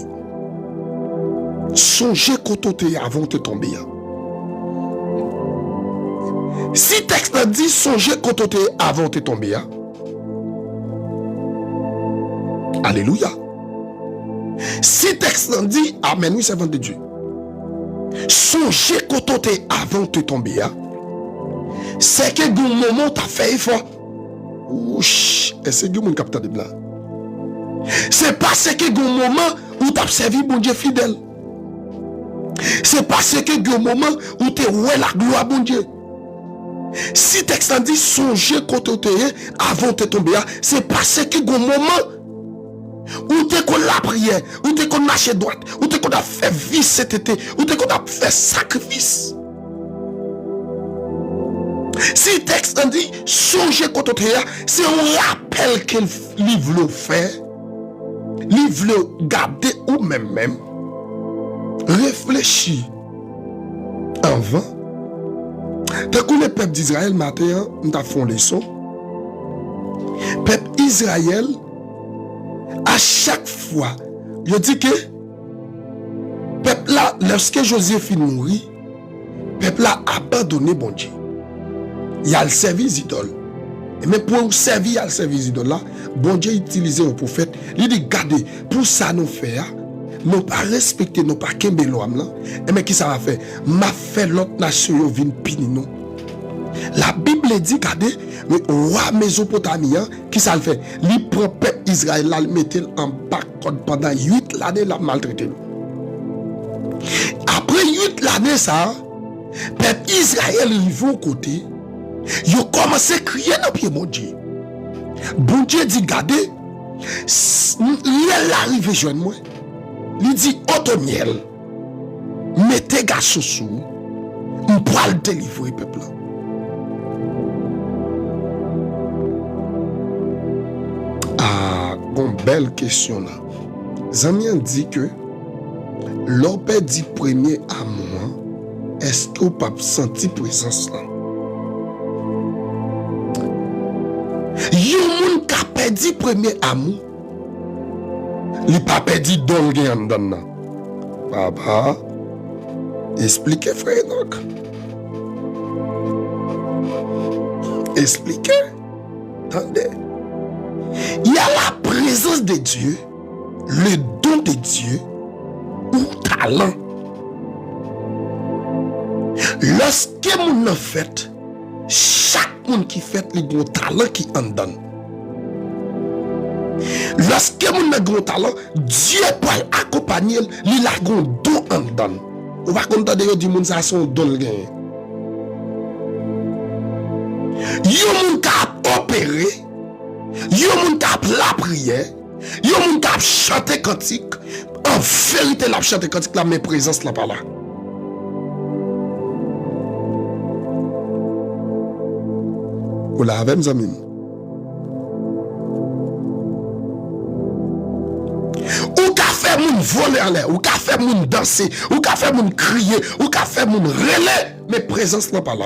Songez quand tu es avant de tomber. Si le texte dit songez quand tu es avant de tomber, Alléluia. Si texte dit, amen, oui, servant de Dieu. Songez quand on t'est avant de tomber, c'est que du moment tu as fait effort. Ouch, est-ce que vous captez de blanc? C'est parce que du moment où tu as servi bon Dieu fidèle. C'est parce que du moment où tu es ouais la gloire bon Dieu. Si texte dit songez quand on t'est avant de tomber, c'est parce que du moment où tu qu'on la prière, où tu qu'on marche droite, où tu qu'on a fait vie cet été, où tu qu'on a fait sacrifice. Si texte dit songez quand on c'est un rappel qu'il livre le fait, livre le garder ou même réfléchir avant. Tant que le peuple d'Israël matin, nous avons fait une leçon. Peuple Israël, à chaque fois, je dis que peuple là, lorsque Josué finit de mourir, peuple là a abandonné bon Dieu. Il a le service idole. Mais pour servir, il y a le service idole là, bon Dieu utilisé un prophète. Il dit, regardez, pour ça nous faire, nous pas respecter, nous pas qu'aimer l'homme là. Mais qui ça va faire? M'a fait l'autre nation vient punir nous. La Bible dit, regardez, le roi Mésopotamie, qui ça le fait? Il prend peuple Israël là, il mettait en bas pendant 8 années, il a maltraité. Après 8 années, ça, peuple Israël, il va au côté, il a commencé à crier dans le pied, mon Dieu. Bon Dieu dit, regardez, il arrive jeune moi. Il dit, auto miel, mettez garçon sous, on pourra le délivrer, peuple. Ah, bon, belle question là. Zamien dit que l'opé dit premier à moi, est-ce que vous pas senti présence là? Yon moun ka perdu premier amour. Li pas perdu don gen dan nan. Papa, expliquez frère donc. Expliquez. Attendez. Il y a la présence de Dieu, le don de Dieu ou talent. Lorsque moun en fait, chaque monde qui fait le bon talent qui en donne. Lorsque moun a gros talent, Dieu peut accompagner, il a gros don en donne. On va compter de di moun sa son don gen. Yo moun ka opérer, yo moun ka la prière, yo moun ka chanter cantique. En vérité la chanter cantique la mais présence là pas là. Ou la avec mes amis. Ou ka fait moun voler en l'air, ou ka fait moun danser, ou ka fait moun crier, ou ka fait moun relais, mais présence là pas là.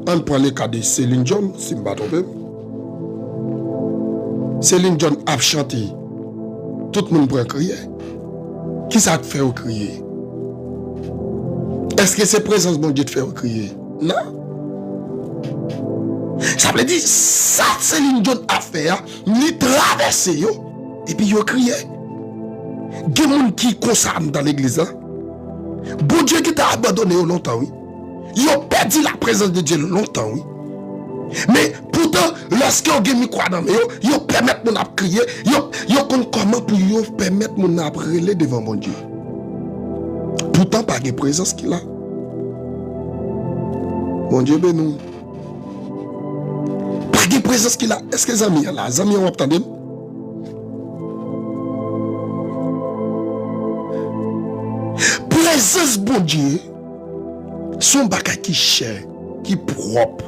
On prend le cas de Céline John, si je ne me trompe. Céline John a chanté. Tout le monde peut crier. Qui ça te fait crier? Est-ce que c'est présence bon Dieu te fait crier? Non. Ça veut dire, ça Céline John a fait, ni traverser yo, et puis yo crié. Il y a des gens qui concernent dans l'église. Bon Dieu qui t'a abandonné longtemps, oui. Ils ont perdu la présence de Dieu longtemps, oui. Mais pourtant, lorsqu'ils ont mis quoi dans eux, ils permettent mon à crier, ils ont comment pour permettre mon à brûler devant mon Dieu. Pourtant, pas de présence qu'il a. Mon Dieu béni. Pas de présence qu'il a. Est-ce que les amis là, les amis ont entendu? Présence bon Dieu, son bagage qui cher, qui propre.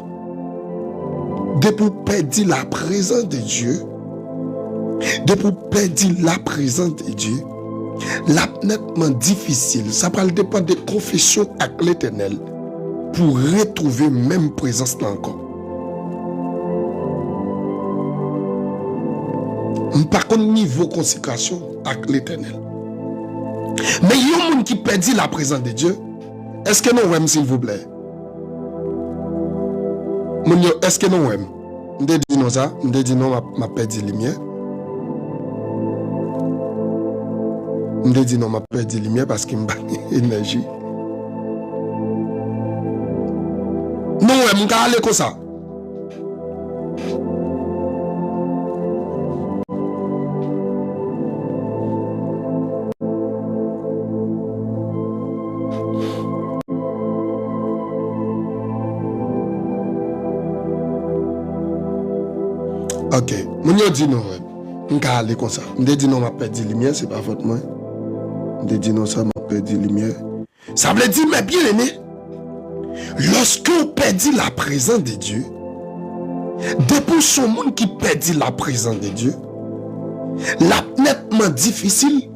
Depuis perdre la présence de Dieu, depuis perdre la présence de Dieu, la nettement difficile. Ça va dépendre de confession avec l'Éternel pour retrouver même présence là encore. Par contre, niveau consécration avec l'Éternel. Mais il y a des gens qui perdent la présence de Dieu. Est-ce que nous aimons, s'il vous plaît? Est-ce que nous aimons? Je dis non ça, je dis non, ma perdu la lumière. Je me dis non, je perdu la lumière parce qu'il me bat l'énergie. Non, je vais aller comme ça. Ok, je dis non, je vais aller comme ça. Je dis non, je perdu la lumière, c'est pas faute moi. Je dis non, ça m'a perdu la lumière. Ça veut dire, mais bien aimé, lorsque on perdit la présence de Dieu, depuis ce monde qui perdit la présence de Dieu, la nettement difficile,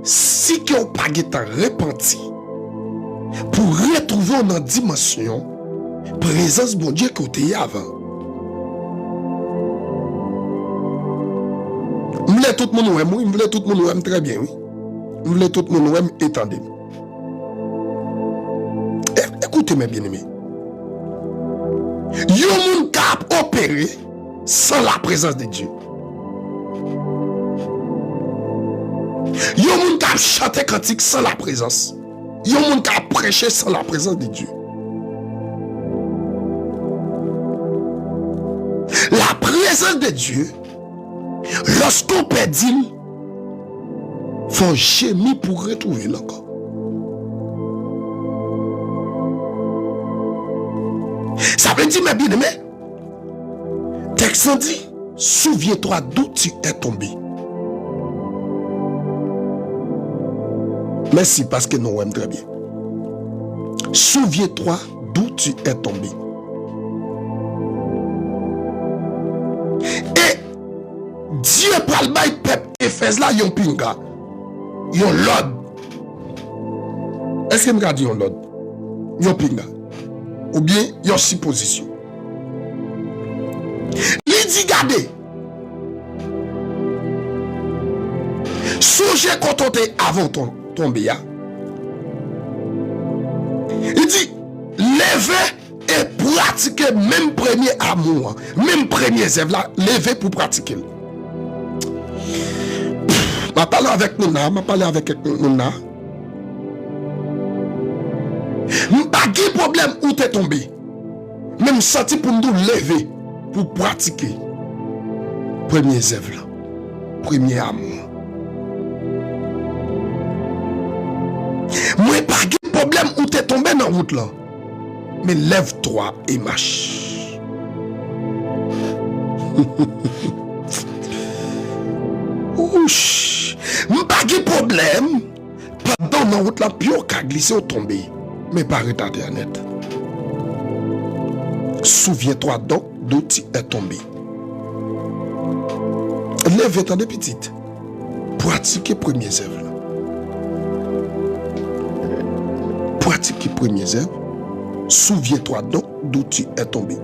si qu'on n'a pas été repenti, pour retrouver une dimension, présence de Dieu qu'on était avant. Je voulais tout le monde aime, je voulais tout le monde aime très bien, oui. Je voulais tout le monde aime étendez. Écoutez-moi bien aimé. Yo moun cap opérer sans la présence de Dieu. Yo moun cap chanter cantique sans la présence. Yo moun cap prêcher sans la présence de Dieu. La présence de Dieu, lorsqu'on perdit, faut gémir pour retrouver l'encore. Ça veut dire, mes bien-aimés, texte dit, souviens-toi d'où tu es tombé. Merci parce que nous aimons très bien. Souviens-toi d'où tu es tombé. Et Dieu parle de peuple Éphèse là, yon pinga, yon lord. Est-ce que me dit yon lord? Yon pinga. Ou bien yon supposition. Il dit gardez. Songez quand on est avant tomber. Il dit levez et pratiquez même premier amour, même premier zève là, levez pour pratiquer. Je parle avec nous, je parle avec nous. Je n'ai pas de problème où tu es tombé. Même senti pour nous lever, pour pratiquer. Premier zève là, premier amour. Moi, pas de problème où tu es tombé dans la route là. Mais lève-toi et marche. Ouch. Pas de problème. Pendant la route là, pio qu'à glisser ou tomber. Mais pas retarder à net. Souviens-toi donc d'où tu es tombé. Lève-toi de petite. Pratiquez premiers œuvres. Pratiquez premiers œuvres. Souviens-toi donc d'où tu es tombé.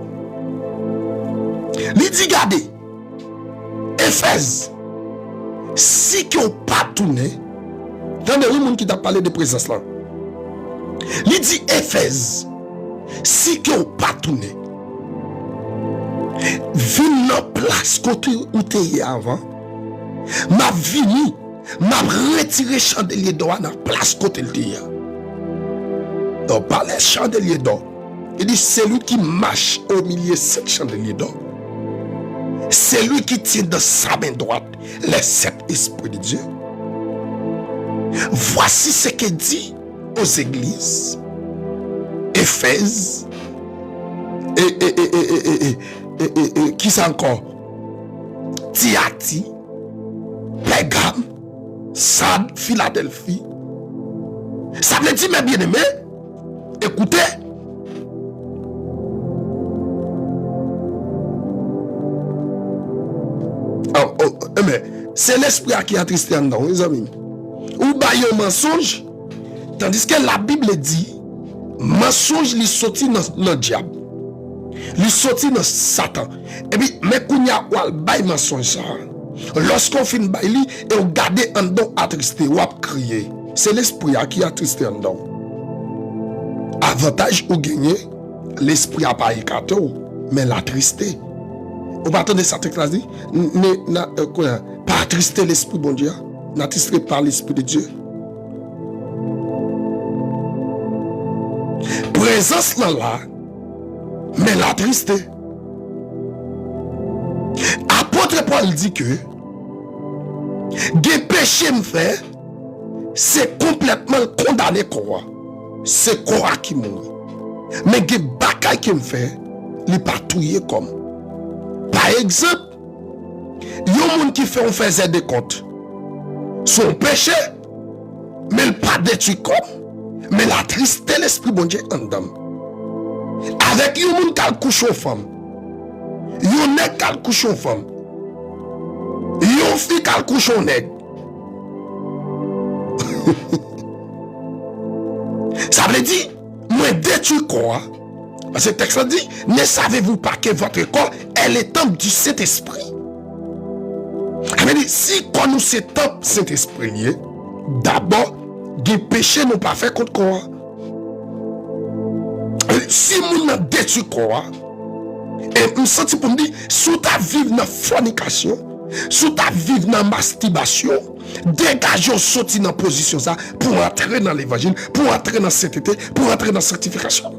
Il dit, regardez, Éphèse, si tu n'as pas tourné, dans les gens qui t'a parlé de présence là, il dit, Éphèse, si tu n'as pas tourné, viens dans la place côté où tu es avant, m'a venu, m'a retiré chandelier d'or dans la place côté où tu es. Donc, par les chandeliers d'or, il dit c'est lui qui marche au milieu de sept chandeliers d'or. C'est lui qui tient dans sa main droite les sept esprits de Dieu. Voici ce qu'il dit aux églises, Éphèse, et qui c'est encore? Thyatire, Pergame, Sardes, Philadelphie. Ça veut dire, mes bien-aimés, écoutez. Mais c'est l'esprit qui a attristé en dedans, les amis. Ou baille un mensonge, tandis que la Bible dit, mensonge lui sorti dans le diable. Lui sorti dans Satan. Et puis, mais qu'on y a ou baille mensonge ça. Lorsqu'on finit baille et on garde en dedans attristé ou à crier. C'est l'esprit qui a attristé en dedans. Avantage ou gagner, l'esprit a pas écarté, mais l'attristé. Vous pas attendre ça, dit, pas attrister l'esprit, bon Dieu. n'attistré par l'Esprit de Dieu. Présence là, mais la triste. Apôtre Paul dit que des péchés me fait, c'est complètement condamné quoi. C'est quoi qui mourit. Mais des bagailles qui me fait, il n'est pas touillé comme. Par exemple, il y a un monde qui fait on faisait des comptes. Son péché, mais il pas détruit comme. Mais la tristesse, l'esprit bon Dieu en dame. Avec un monde qui a couché aux femmes. Il y a un nègre qui a couché aux femmes. Il y a une fille qui a couché aux nègres. Ça veut dire, moi détruit quoi? Parce que le texte dit, ne savez-vous pas que votre corps est le temple du Saint-Esprit? Ça veut dire, si quand nous sommes le temple du Saint-Esprit, d'abord, des péchés n'ont pas fait contre quoi? Si nous avons détruit quoi? Et nous sentons pour nous dire, sous ta vie dans la fornication, sous ta vie dans la masturbation, dégagez sorti dans la position ça pour entrer dans l'évangile, pour entrer dans la sainteté, pour entrer dans la sanctification.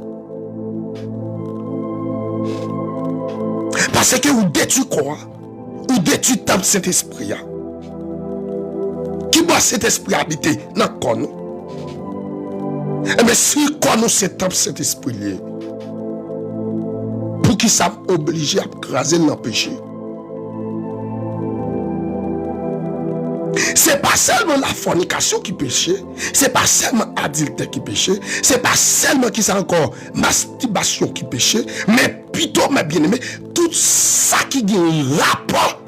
Parce que vous détruisez quoi? Vous détruisez le Saint-Esprit. Qui doit cet esprit habiter dans le corps? Eh bien, si le corps nous c'est le Saint-Esprit, pour qui ça obligé à craser dans le péché. C'est pas seulement la fornication qui péche, c'est pas seulement l'adultère qui péche, c'est pas seulement qui c'est encore masturbation qui péche, mais plutôt, mes bien-aimés, tout ça qui a un rapport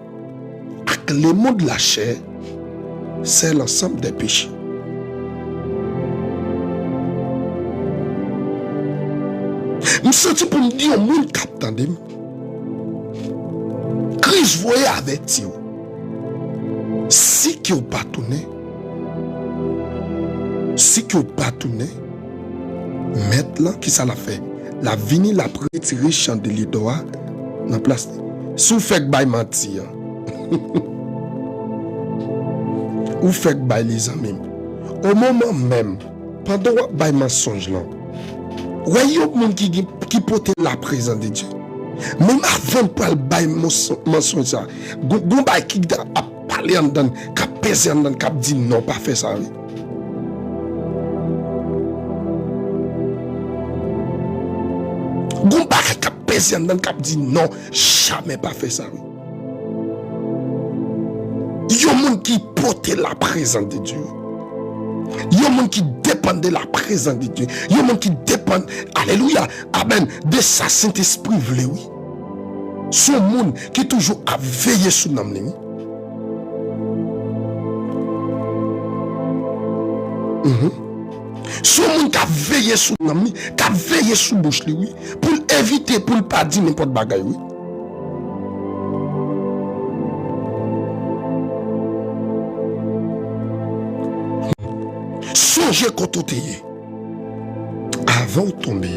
avec le monde de la chair, c'est l'ensemble des péchés. Je me sens pour me dire au monde qui attendait, Christ voyait avec vous. Si qui ou pas tourné, maintenant qui ça l'a fait, la vini la retiré chandelier d'or dans la place. Sous fait que bail mentir, ou fait que bail les amis, au moment même, pendant que bail mensonge là, voyez au monde qui porte la présence de Dieu. Même avant pour le bail mensonge ça, gon bail qui a parlé en dedans, qui a pesé en dedans, qui a dit non, pas fait ça. Gon bail qui a pesé en dedans, qui a dit non, jamais pas fait ça. Il y a un monde qui porte la présence de Dieu. Il y a un monde qui dépend de la présence de Dieu. Il y a un monde qui dépend, alléluia, amen, de sa Saint-Esprit, oui. Ce monde qui toujours a veillé sur nous. Ce monde qui a veillé sur nous, qui a veillé sur bouche, oui, pour éviter, pour ne pas dire n'importe bagaille, oui. Songez quand vous êtes avant de tomber.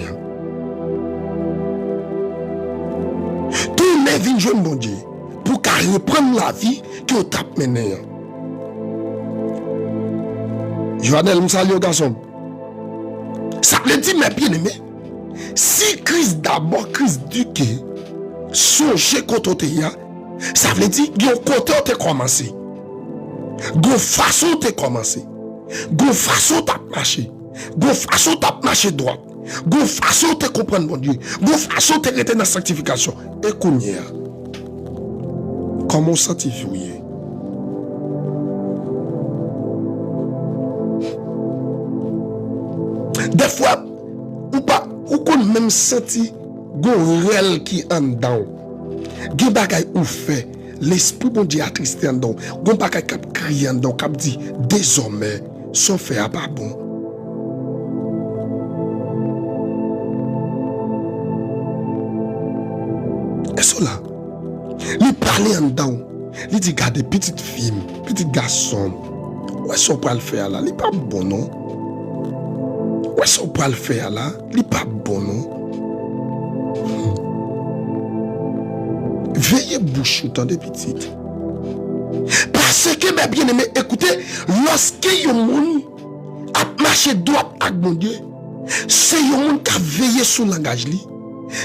Tout le vie jeune bon Dieu pour qu'elle reprenne la vie que vous avez menée. Joannel, je salue au garçon. Ça veut dire, mes bien-aimés, si Christ d'abord, Christ du quai, songez quand vous êtes, ça veut dire que vous avez commencé. Vous façon de commencer. Go façon t'a marché, go façon t'a marché droit, go façon te comprendre mon Dieu, go façon te rester dans la sanctification. Et kounya, comment sanctifier? Des fois, ou qu'on même senti go réel qui en dedans, qui bagay ou fait. L'esprit bon Dieu attristé en dedans, gon bagay k'ap crié en dedans, k'ap dit désormais son fait à pas bon. Et cela, il parlait en dedans, il dit garde petite fille, petit garçon, où est-ce qu'on peut le faire là? Il pas bon non? Où est-ce qu'on peut le faire là? Il pas bon non? Veillez bouche tout des petites. Pas Parce que, mes bien-aimés, écoutez, lorsque yon moun a marché droit avec mon Dieu, c'est yon moun qui a veillé sur le langage li.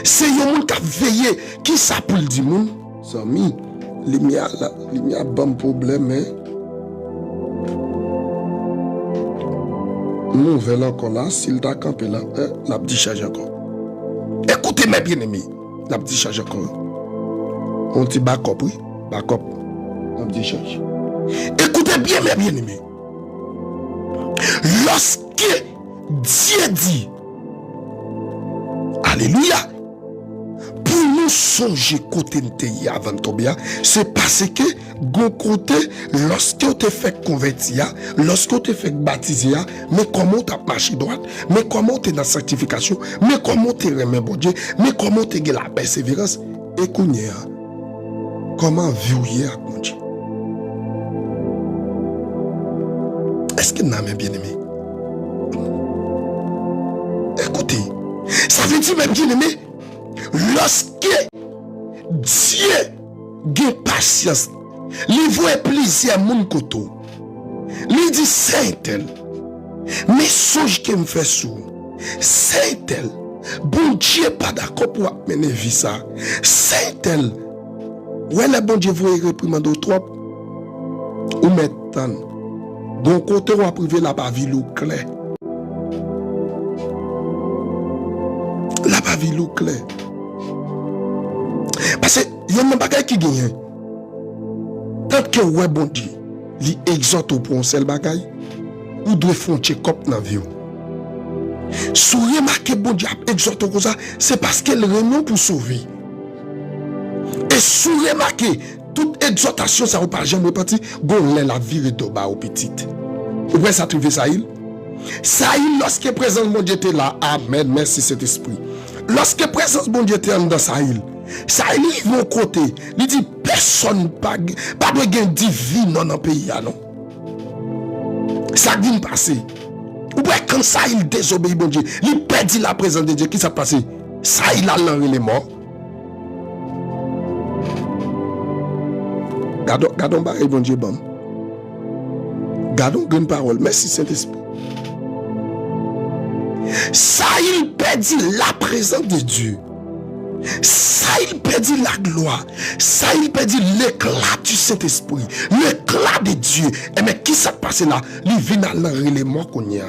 C'est yon moun qui a veillé qui ça pour le dire moun. Zami, lumière bon problème, hein. Nouvelle encore là, s'il t'a campé là, la petite charge encore. Écoutez mes bien-aimés, la petite charge encore. On dit backup, oui, backup, la petite charge. Écoutez bien mes bien-aimés. Lorsque Dieu dit, alléluia, pour nous songer côté de avant de tomber, c'est parce que gon côté lorsque tu fait convertir, lorsque tu fait baptiser, mais comment tu as marché droite, mais comment tu es dans la sanctification, mais comment tu remet bon Dieu, mais comment tu as la persévérance et comment vivre avec mon Dieu. Est-ce que nous avons bien aimé? Écoutez, ça veut dire, mes bien-aimés, lorsque Dieu a patience, il voit plaisir à mon côté, il dit c'est tel, mais songe qui me fait sous, c'est tel, bon Dieu pas d'accord pour mener vie ça, c'est tel, ouais le bon Dieu vous réprimander trop, ou maintenant, bon côté ou à priver la paville ou clair. La paville ou clair. Parce que il y a un bagage qui gagne. Tant que ouais bon Dieu, il exhorte pour un seul bagage, ou doit faire un check-up dans la vie. Si vous remarquez bon Dieu exhorte comme ça, c'est parce qu'elle remet pour sauver. Et si vous remarquez, toute exhortation, ça ne va pas jamais repartir, gon la vie de bas au petit. Vous pouvez ça trouver ça il? Ça il lorsque présence mon Dieu était là, amen, merci cet esprit. Lorsque présence mon Dieu était dans ça il vont côté, il dit personne pas de gain divin dans le pays non. Ça vient passer. Ou bien quand ça il désobéit bon Dieu, il perdit la présence de Dieu, qui s'est passé? Ça il a l'enré les morts. Gardons pareil bon Dieu bon. Gardons une parole. Merci Saint-Esprit. Ça, il perdit la présence de Dieu. Ça, il perdit la gloire. Ça, il perdit l'éclat du Saint-Esprit. L'éclat de Dieu. Et mais qui s'est passé là? Il vient à l'élément qu'on y a.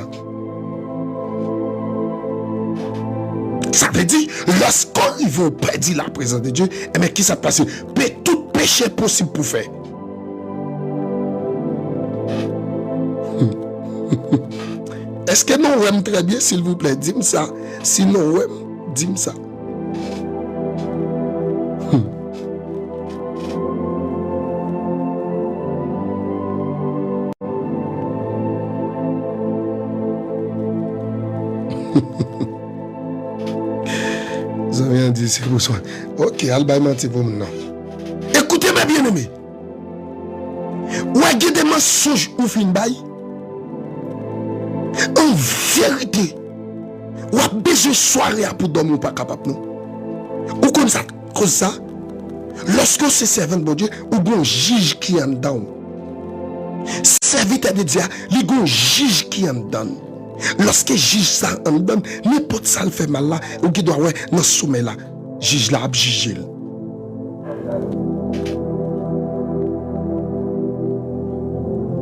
Ça veut dire, lorsqu'on veut perdre la présence de Dieu, et mais qui s'est passé? Tout péché possible pour faire. Est-ce que nous aimons très bien, s'il vous plaît? Dis-moi ça. Sinon, dis-moi ça. Vous avez rien dit, c'est pour ça. Ok, Alba menti pour maintenant. Écoutez, mes bien-aimés. Ou a des mensonges ou fin bail? En vérité, ou a besoin de soirée pour dormir ou pas capable non. Ou comme ça, lorsque c'est servant de Dieu, ou bon juge qui en donne. Serviteur de Dieu, il y a un juge qui en donne. Lorsque juge ça en donne, n'importe ça le fait mal là, ou qui doit ouais dans ce sommet là, juge là a jugé.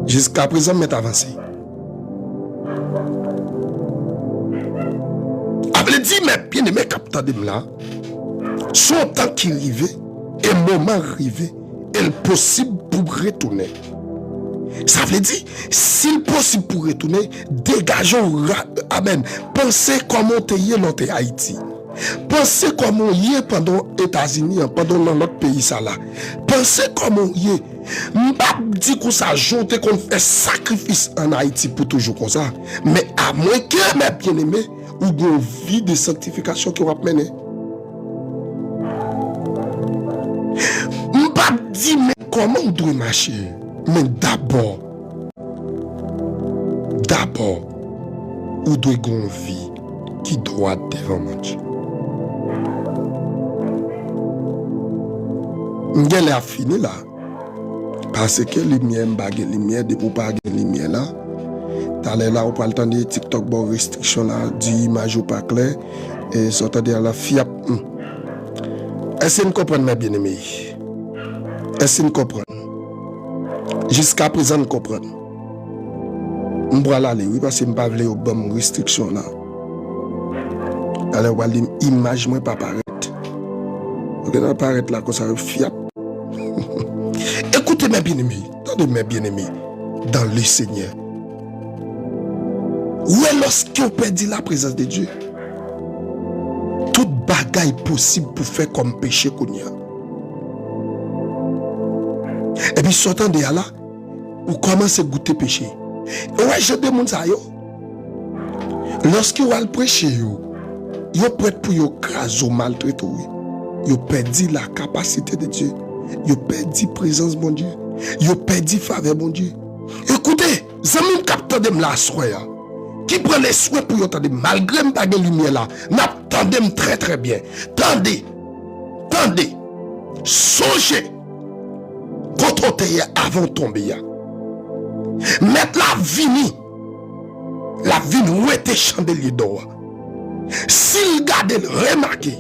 Jusqu'à présent, m'est avancé. Avait dit, mais bien aimé capteur de là, son temps qui arrive, et moment arrivé, est possible pour retourner. Ça veut dire, s'il possible pour retourner, dégageons, amen. Pensez comment tu es dans Haïti. Pensez comment y est pendant les États-Unis, pendant notre pays ça là. Pensez comment y est. M'pas dit qu'on s'ajoute qu'on fait sacrifice en Haïti pour toujours comme ça. Mais à moins que mes bien-aimés ou une vie de sanctification qui va mener. M'pas dit mais comment on doit marcher. Mais d'abord, on doit avoir une vie qui doit devant mon Dieu. Elle a fini là. Parce que lumière, bague lumière, de pour pas lumière là. T'as là, on parle de TikTok, bon, restriction là, d'image ou pas clair. Et sortant de la fiap. Est-ce que vous comprenez, mes bien-aimés? Est-ce que vous comprenez? Jusqu'à présent, vous comprenez. Je vais aller, oui, parce que je ne vais pas aller aux bonnes restrictions là. Alors, on va dire, image, moi, pas paraître. Vous allez apparaître là, comme ça, fiap. Écoutez, mes bien-aimés, attendez, mes bien-aimés, dans le Seigneur. Où est lorsque vous perdez la présence de Dieu? Toute bagaille possible pour faire comme péché qu'on y a. Et puis, sortant de là, vous commencez à goûter péché. Ouais, je demande ça, yo. Lorsque vous allez prêcher, vous êtes prêt pour vous craser, maltraiter. Vous perdez la capacité de Dieu. Vous perdez la présence de Dieu. Vous perdez la faveur de Dieu. Écoutez, Zamim capteur de la soya. Qui prend les soins pour vous entendre, malgré ma lumière là, n'attendez très très bien. Tendez, songez, quand on est avant de tomber. Mettre la vie où était chandelier d'or. S'il garde remarqué,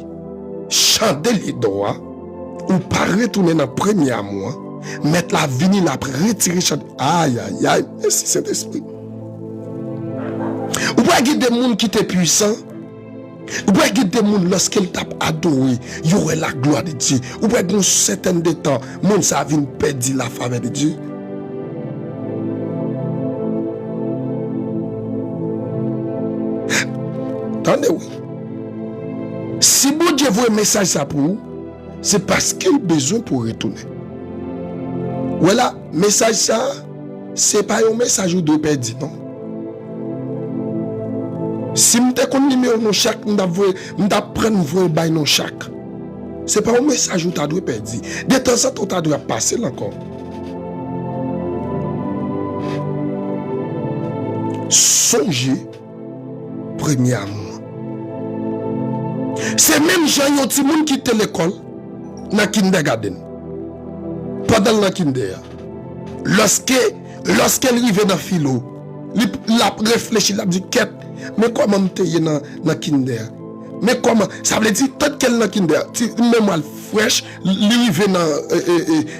chandelier d'or, ou pas retourner dans le premier mois, mettre la vie là, retirer chandelier. Aïe, aïe, aïe, merci Saint-Esprit. Ou pas qu'il y ait des gens qui étaient puissants. Ou pas qu'il y ait des gens lorsqu'ils t'a adoré, il y aurait la gloire de Dieu. Ou pas qu'il y ait certains de temps, monde ça vient perdre la faveur de Dieu. Attendez, oui. Si bon Dieu voit un message ça pour vous, c'est parce qu'il a besoin pour retourner. Voilà, message ça, c'est pas un message où de perdre, non. Si je te connais numéro chaque, je prendre voir bail non chaque. C'est pas un message où tu dois perdre. De temps en temps, tu dois passer encore. Songez premièrement. C'est même gens qui ont quitté l'école dans le kindergarten. Pendant le kindergarten. Lorsqu'elle arrive dans le philo, elle a réfléchi, elle a dit quête. Mais comment tu es dans le kindergarten? Mais comment? Ça veut dire tant qu'elle est dans le kindergarten, même elle fraîche, l'arrivée dans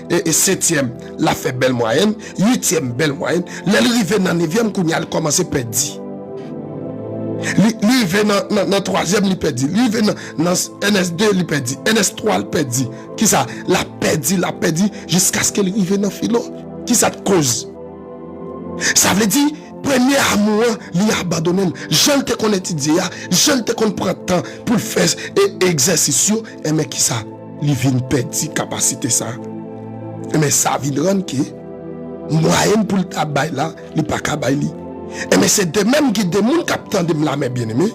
le 7e, la fait belle moyenne, 8e belle moyenne, l'arrivée dans le 9e, elle commence à perdre. L'arrivée dans le 3e, il perd. L'arrivée dans NS2, il perd. NS3, il perd. Qui ça? La perd jusqu'à ce qu'elle arrive dans le philo. Qui ça te cause? Ça veut dire, premier amour, il a abandonné. Je te connais étudier, je te connais prendre temps pour faire exercice. Mais qui ça? Il vient perdre capacité ça. Mais ça vient rendre que moyen pour le tabac là, il pas capable. Mais c'est de même qui des gens qui attendent la bien aimé.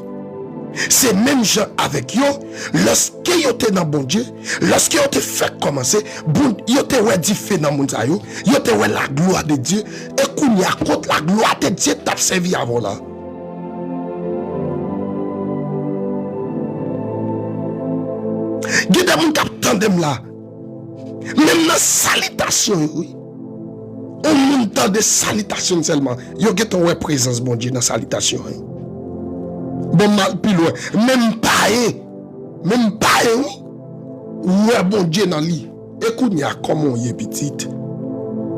C'est même gens avec eux, lorsque ils étaient dans bon Dieu, lorsque ils étaient fait commencer, ils étaient ouais fait dans mon Dieu, ils étaient ouais la gloire de Dieu, et qu'on y a contre la gloire de Dieu t'a servi avant là. Il y a des gens qui attendent là, même dans la salutation, oui. On monte de salutation seulement. Yo get une présence bon Dieu dans salutation. Bon mal plus loin, même pas oui. Ouais bon Dieu dans lui. Écoute y a comment y est petite.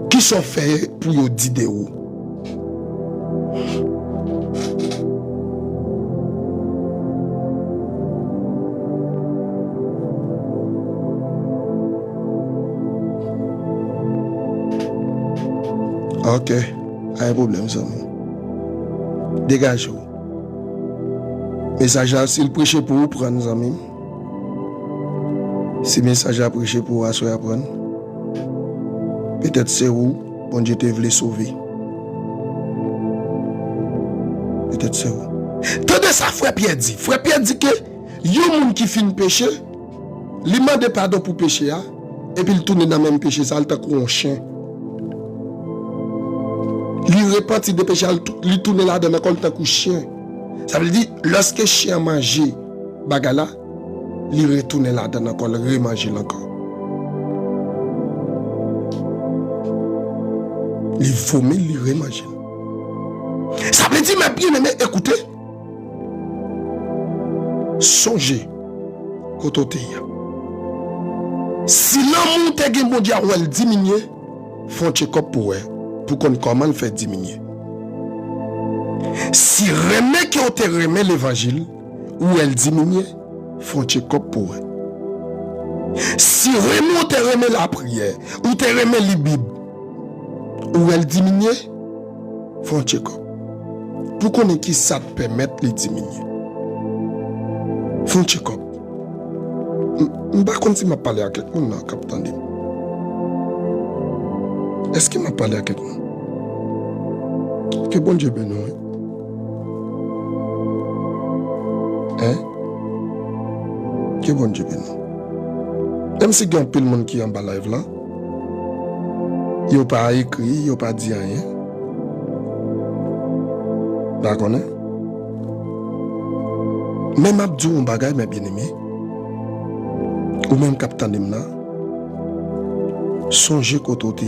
Qui sont faits pour yo dire de ou. Ok, pas de problème, ça. Dégage. Message là, s'il prêche pour vous prendre, nos amis. Si message à prêcher pour vous, à prendre. Peut-être c'est vous, bon Dieu te voulait sauver. Peut-être c'est vous. Tenez ça, frère Pierre dit. Frère Pierre dit que, yon moun qui fin péché, il demande pardon pour péché, et puis il tourne dans le même péché, ça, il t'a un chien. Il repentit de péché, il tourne là dans l'école tant que chien. Ça veut dire, lorsque le chien mange bagala, il retourne là dans l'école, remanger encore. Il vomit, il remagine. Ça veut dire, mes bien-aimés, écoutez. Songez. Côté. Si l'amour te gen bon Dieu ou elle diminue, font check-up pour qu'on comment le fait diminuer. Si remet qui ont te remet l'évangile ou elle diminue, font check-up pour elle. Si remet te remet la prière ou te remet la Bible ou elle diminue, font check-up. Pour qu'on ait qui ça te permettre de diminuer. Font check-up. Je ne sais pas si je parlé à quelqu'un, capitaine. Est-ce qu'il m'a parlé à quelqu'un? Que bon Dieu bénisse. Hein? Que bon Dieu bénisse. Même si il y a un peu de monde qui est en bas live là, il n'a pas écrit, il n'a pas dit rien. D'accord? Même Abdou, on bagaille, mes bien-aimés. Ou même capitaine Dimna, songez côté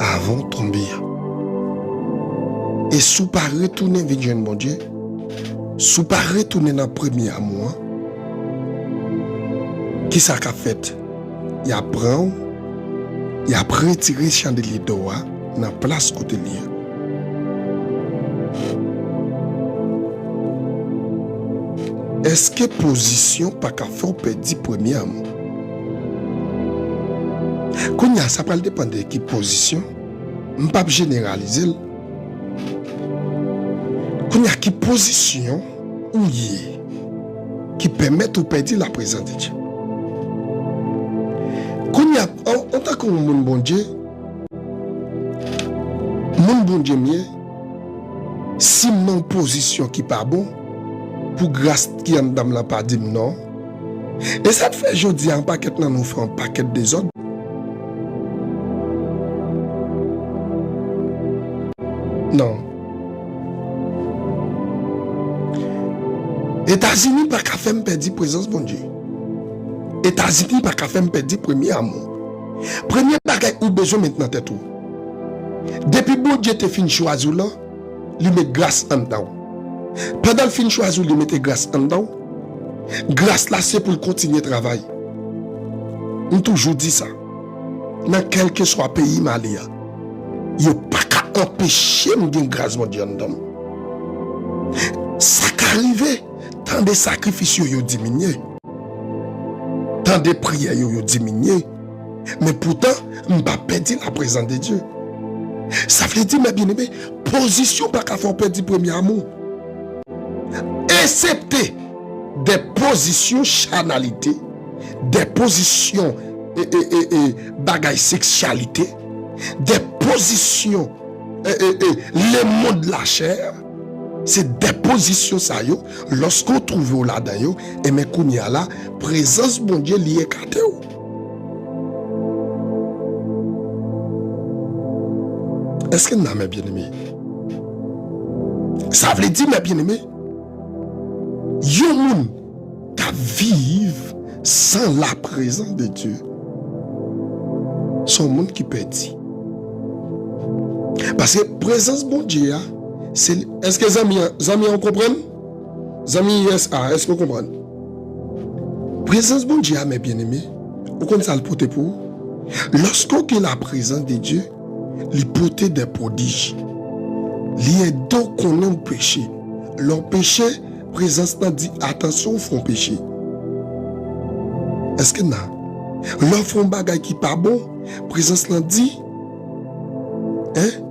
avant de tomber. Et si vous pas retourner vers mon Dieu, si vous pas retourner dans le premier mois, qui ça qu'a fait? Il a pris, il a retiré le chandelier d'eau dans la place côté lié. Est-ce que position pas qu'à faire perdre premier amour? Quand ça peut dépendre de qui position, je ne peux pas généraliser. Quand il y a qui position ou qui permet de perdre la présence de Dieu. Quand il y a en tant que mon bon Dieu mieux, si mon position qui pas bon, pour grâce qui est dans la pas dit non. Et ça te fait aujourd'hui un paquet dans nous fait un paquet de désordre. Non. États-Unis pas qu'à faire me perdre présence bon Dieu. États-Unis pas qu'à faire me perdre premier amour. Premier bagage ou besoin maintenant tête tout. Depuis bon Dieu te fin choisir là, lui met grâce en dedans. Pendant le fin choisi, il mettait grâce en dedans. Grâce là, c'est pour continuer le travail. On toujours dit ça. Dans quel que soit le pays malien, il n'y a pas qu'à empêcher de gagner grâce mon Dieu en dedans. Ça qu'arrive, tant de sacrifices ont diminué. Tant de prières ont diminué. Mais pourtant, je ne vais pas perdre la présence de Dieu. Ça veut dire, mes bien-aimés, position pas qu'à faire perdre le premier amour. Excepté des positions chanalité, des positions bagaille sexualité, des positions les mots de la chair, c'est des positions ça yo, lorsqu'on trouve là-dedans, et mais qu'on y a là, présence bon Dieu lié écarté. Est-ce que nous avons bien aimé? Ça veut dire, mes bien-aimés, yon moun qui vivent sans la présence de Dieu, son monde qui perdit. Parce que présence bon Dieu, c'est. Est-ce que les amis en comprennent? Les amis est-ce que vous comprenez? Présence bon Dieu, mes bien-aimés, vous connaissez ça le porter pour? Lorsqu'on a la présence de Dieu, il porte des prodiges. Il est donc qu'on a péché. Leur péché, présence n'a dit attention, ils font péché. Est-ce que non? Leur font bagay qui pas bon, présence n'a dit,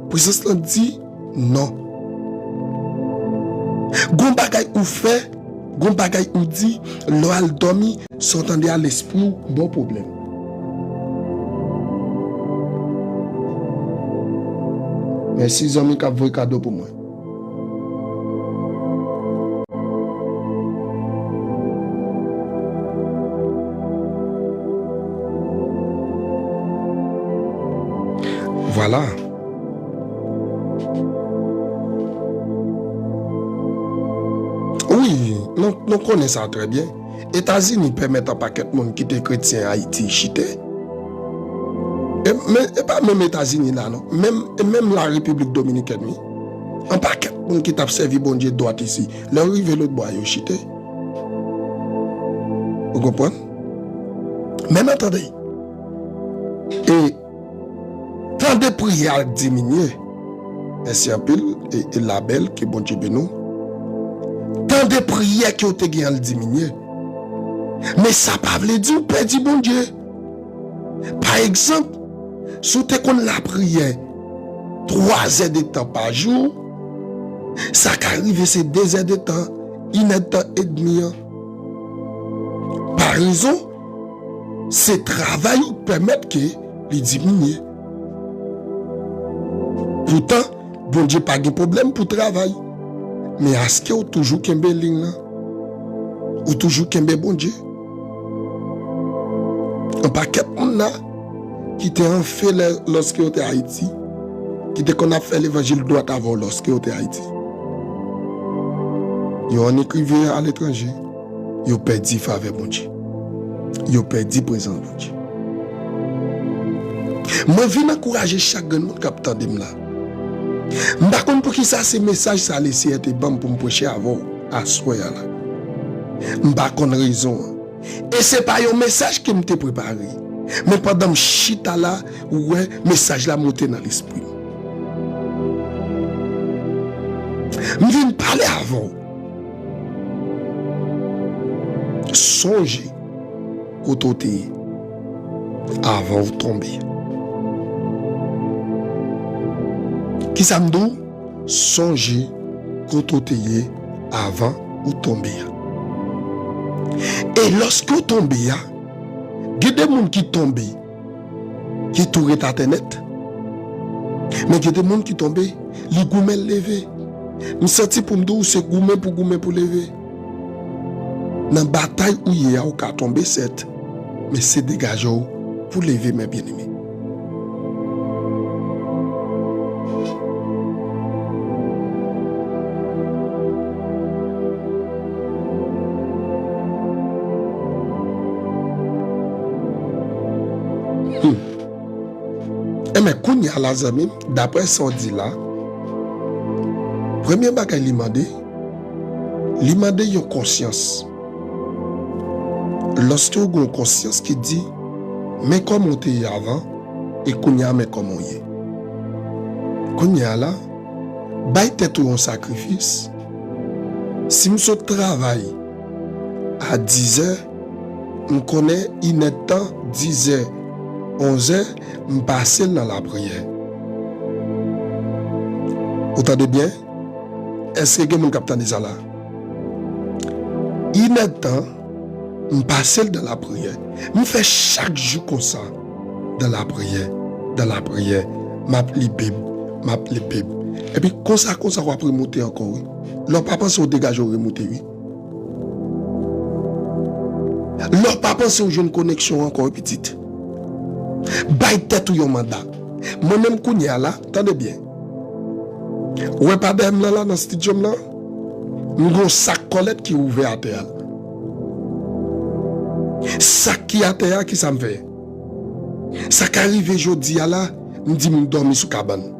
présence n'a dit non. Gon bagay ou fait, gon bagay ou dit, leur dormi, s'entendait à l'esprit, bon problème. Merci, les amis, qui ont un cadeau pour moi. Voilà. Oui, nous connaissons ça très bien. États-Unis permettent à un paquet de monde qui est chrétien à Haïti chiter. Et pas même États-Unis là, non. Même la République Dominicaine, oui. Un paquet de monde qui t'a servi bon Dieu droit ici. Leur arrive l'autre bois, yo chité. Vous comprenez? Mais attendez. Et tant de prières diminuer. Merci un peu, et la belle qui bon Dieu bénou. Tant de prières qui ont été diminuer. Mais ça ne veut pas dire perdu bon Dieu. Par exemple, si tu as la prière 3 heures de temps par jour, ça arrive c'est 2 heures de temps, 1 heure de temps et demi. Par raison, ce travail permet que les diminuer. Pourtant, bon Dieu pas de problème pour travail. Mais est-ce que vous toujours qu'un bel ligne là? Ou toujours qu'un bon Dieu? Un paquet de monde là qui t'a en fait lorsque vous êtes à Haïti, qui t'a qu'on a fait l'évangile droit avant lorsque vous êtes à Haïti. Ils ont écrivé à l'étranger, ils ont perdu faveur bon Dieu. Ils ont perdu présence bon Dieu. Moi, je viens encourager chaque monde qui a entendu là. Je ne sais pas pour qui ça, ces messages, ça a laissé être bon pour me prêcher avant, à soi là. Je ne sais pas raison. Et ce n'est pas un message que je t'ai préparé. Mais pendant que je suis là, ouais, message là monté dans l'esprit. Je viens parler avant. Songez quand avant de tomber. Qui ça me dit? Songez quand avant de tomber. Et lorsque vous tombez, il y a des gens qui tombent, qui tournent à internet. Mais il y a des gens qui tombent, les gourmets levés. Je sens pour me dire c'est gourmet pour lever. Dans la bataille où il y a au cas tomber, mais c'est dégagé pour lever mes bien-aimés. Mais quand il y a la zami, d'après son dit là, premier bagage il demande une conscience. Lorsque vous avez une conscience qui dit, mais comme on était avant, et qu'on y a, mais comme on y est. Qu'on y a là, bail tête ou un sacrifice. Si je travaille à 10 heures, je connais une temps 10 heures. 11 heures, je passe dans la prière. Vous entendez bien? Est-ce que vous avez ça là? Il est temps, je passe dans la prière. Je fais chaque jour comme ça, dans la prière. Je m'appelle Bible. Et puis, comme ça, on va remonter encore. Oui. Leur papa, c'est au dégage, on remonter, oui. Leur papa, c'est une connexion encore petite. Baille tête ou yon mandat. Moi-même, kounya là, attendez bien. Ouais, pas d'aime là, dans ce studio là. Mon sac colette qui est ouvert à terre. Sac qui est à terre, qui ça me fait? Ça qui arrive aujourd'hui là, me dit me dormir sous cabane.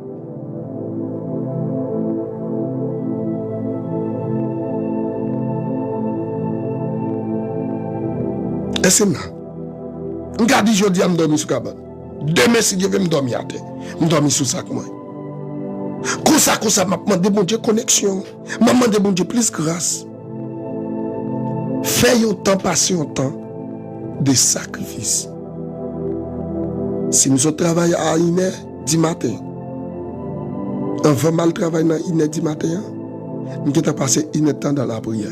Et c'est là. Regarde, je dis à me dormir sous cabane. Demain, si je vais me dormir à terre, me dormir sous sac moi. Comme ça, m'a demandé bon Dieu connexion. M'a demandé bon Dieu plus grâce. Fais un temps, passer un temps de sacrifice. Si nous travaillons à 1h du matin, on va mal travailler à 1h du matin, nous avons passé 1 heure temps dans la prière.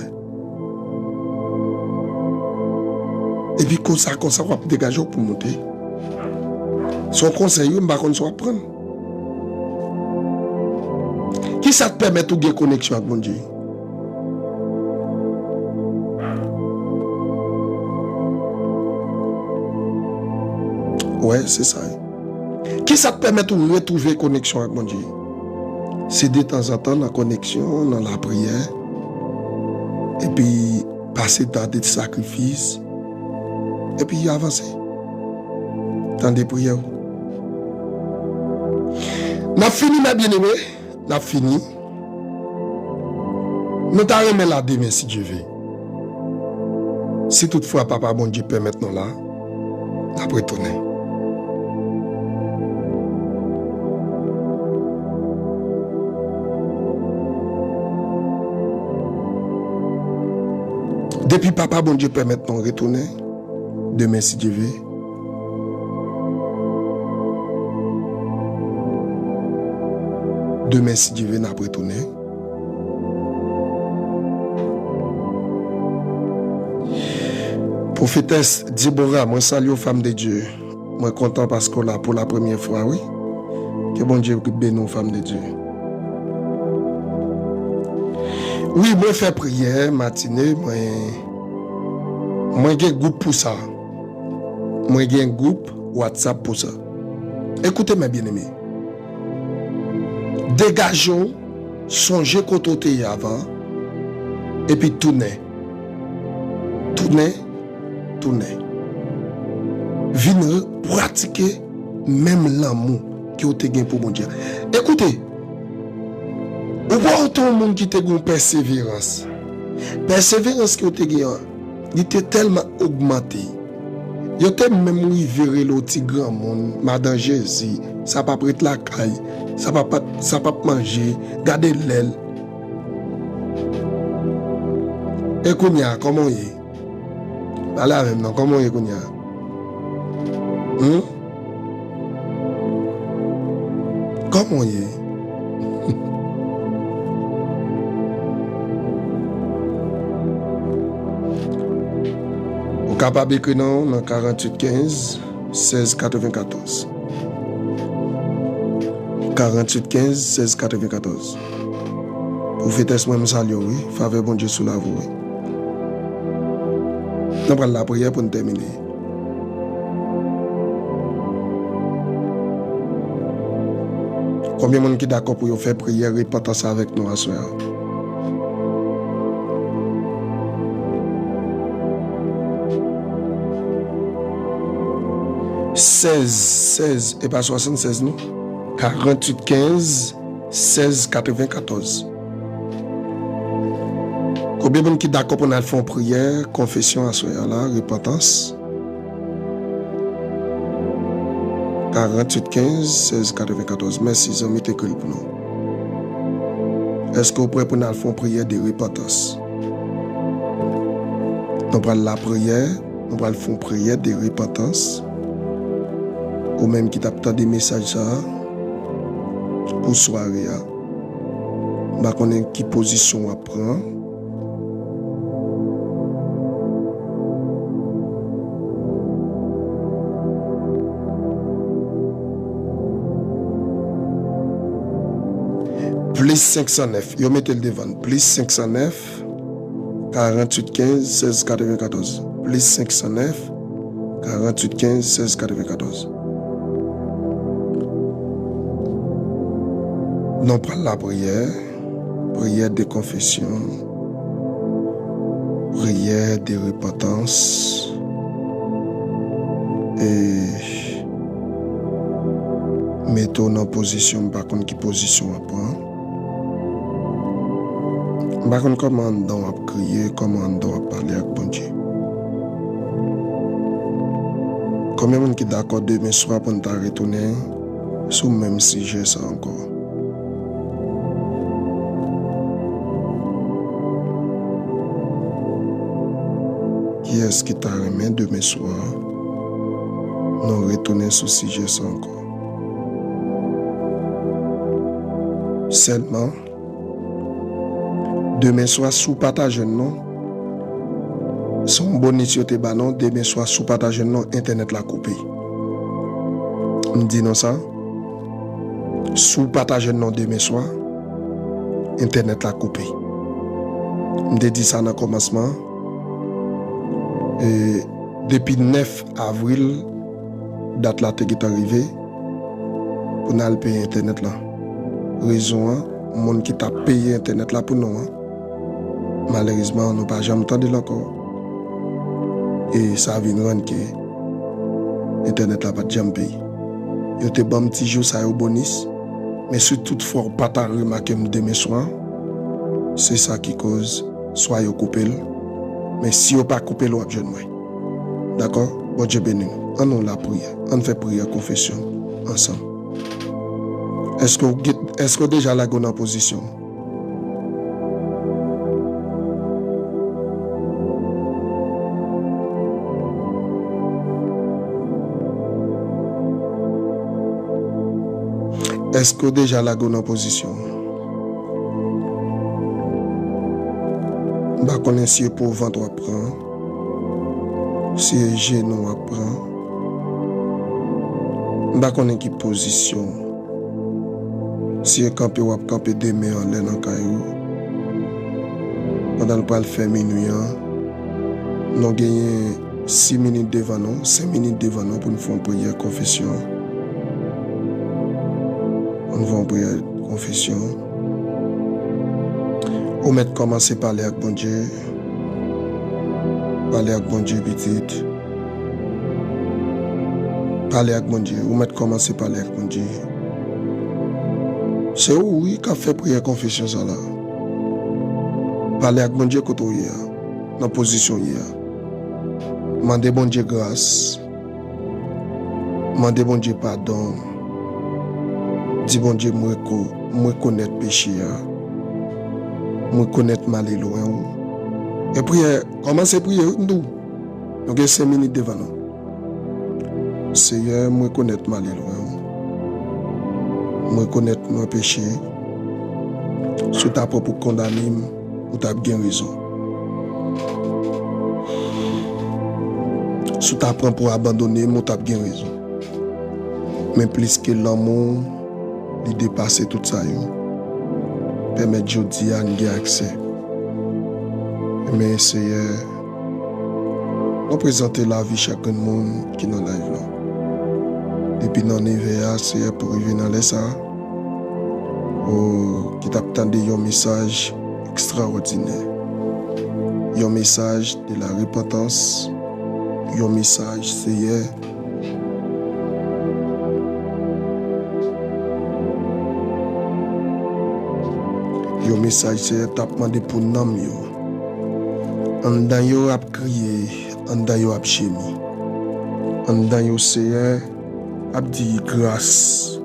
Et puis, comme ça, on va dégager pour monter. Son conseil, on va prendre. Qui ça te permet de gagner connexion avec mon Dieu? Ouais, c'est ça. Qui ça te permet de retrouver connexion avec mon Dieu? C'est de temps en temps la connexion, dans la prière. Et puis, passer dans des sacrifices. Et puis avancer dans des prières. N'a fini, mes bien-aimés. N'a fini. Nous t'arrêtons là demain si Dieu veut. Si toutefois papa bon Dieu permet maintenant là, après tourner. Depuis papa bon Dieu permet maintenant retourner. Demain si Dieu veut. Demain si Dieu veut, n'a après tourner. Prophétesse Deborah, moi salue aux femmes de Dieu. Moi content parce qu'on là pour la première fois, oui. Que bon Dieu bénisse nos femmes de Dieu. Oui, moi fais prière matinée, moi j'ai un groupe pour ça. Moi j'ai un groupe WhatsApp pour ça. Écoutez mes bien-aimés. Dégageons, songez côté avant et puis tournez. Tournez. Venez pratiquer même l'amour que vous avez pour mon Dieu. Écoutez, vous voyez tout le monde qui a une persévérance. Persévérance que vous avez, il était tellement augmenté. Il était même arrivé le petit grand monde, Madame Jésus, ça pas prêtre la caille, ça pas manger, garder l'aile. Et Kounia, comment il est? Voilà même, non, comment il est Kounia? Comment il est? Vous capable d'écrire dans 48 15 16 94. 48 15 16 94. Prophétesse moi me salue, oui. Faveur bon Dieu sous la vous. Oui. Nous prenons la prière pour nous terminer. Combien de gens qui sont d'accord pour faire prière répétez ça avec nous à ce soir? « 16 et pas 76 nous. 48 15 16 94. Combien de gens qui sont d'accord pour nous faire prière, confession à ce là, repentance? 48 15 16 94. Merci, amis, t'écris pour nous. Est-ce que vous êtes prêts pour nous faire prière de repentance? Nous prenons la prière, nous allons faire prière de repentance. Ou même qui t'a des messages ça pour soirée. Bah connaît qui position à prendre. Plus 509, yo mettez le devant. Plus 509 48 15 16 94. Plus 509 48 15 16 94. Nous prenons la prière de confession, prière de repentance et mettons en position, par contre, qui position à prendre. Par contre, comment on doit crier, comment on doit parler avec bon Dieu. Combien de gens qui sont d'accord demain soir pour nous retourner sur le même sujet ça encore? Qui est-ce qui t'a remis demain soir? Nous retourner sur ce sujet ça encore. Seulement, demain soir, sous partage non, son bonus yote banon, demain soir, sous partage non, internet la coupé. On dit non ça? Sous partage non, demain soir, internet la coupé. On dit ça dans le commencement. Et depuis 9 avril, date là qui est arrivée, pour nous payer internet là. Raison, monde qui t'a payé internet là pour nous. Malheureusement, nous pas jamais entendu encore. Et ça vient rendre que internet là pas jamais payé. Yo te bon petit jour ça au bonus. Mais si toutefois ou pas ta remarqué demain soir, c'est ça qui cause soit vous coupez. Mais si vous pas coupé l'eau, je ne. D'accord? Bon Dieu béni. On nous la prière. On fait prière confession ensemble. Est-ce que déjà la bonne position? Est-ce que déjà la bonne position? Bah connais si pour ventre à prendre, si genou à prendre, bah connais qui position, si campé ou campé demain en l'air en caillou, pendant le pas le faire minuit, nous gagnons 6 minutes devant nous, 5 minutes devant nous pour nous faire une prière confession. On va en prière confession. Ou mettre commencer à parler avec bon Dieu. Parler avec bon Dieu petit. Parler avec bon Dieu. Ou mettre commencer à parler avec bon Dieu. C'est où oui qu'a fait prière confession ça là. Parler avec bon Dieu quand on y a. Dans position y a. Demander bon Dieu grâce. Demander bon Dieu pardon. Dis bon Dieu moi connaître péché. Moi connaître mal et loin. Et puis, commencez à prier, nous. Nous avons 5 minutes devant nous. Seigneur, moi connaître mal et loin. Moi connaître mon péché. Si tu as pas pour condamner, ou tu as bien raison. Si tu as pas pour abandonner, ou tu as bien raison. Mais plus que l'amour, il dépasse tout ça. Permet Dieu de dire qu'il y a accès. Mais Seigneur, on présente la vie chaque monde qui nous live là. Depuis dans l'hiver, Seigneur, pour revenir dans les ça, qui t'attendait un message extraordinaire. Un message de la repentance. Un message, Seigneur, un message, Seigneur, t'as demandé pour nous. En dedans yo ap crié, en dedans yo ap gémi. En dedans yo Seigneur ap dit grâce.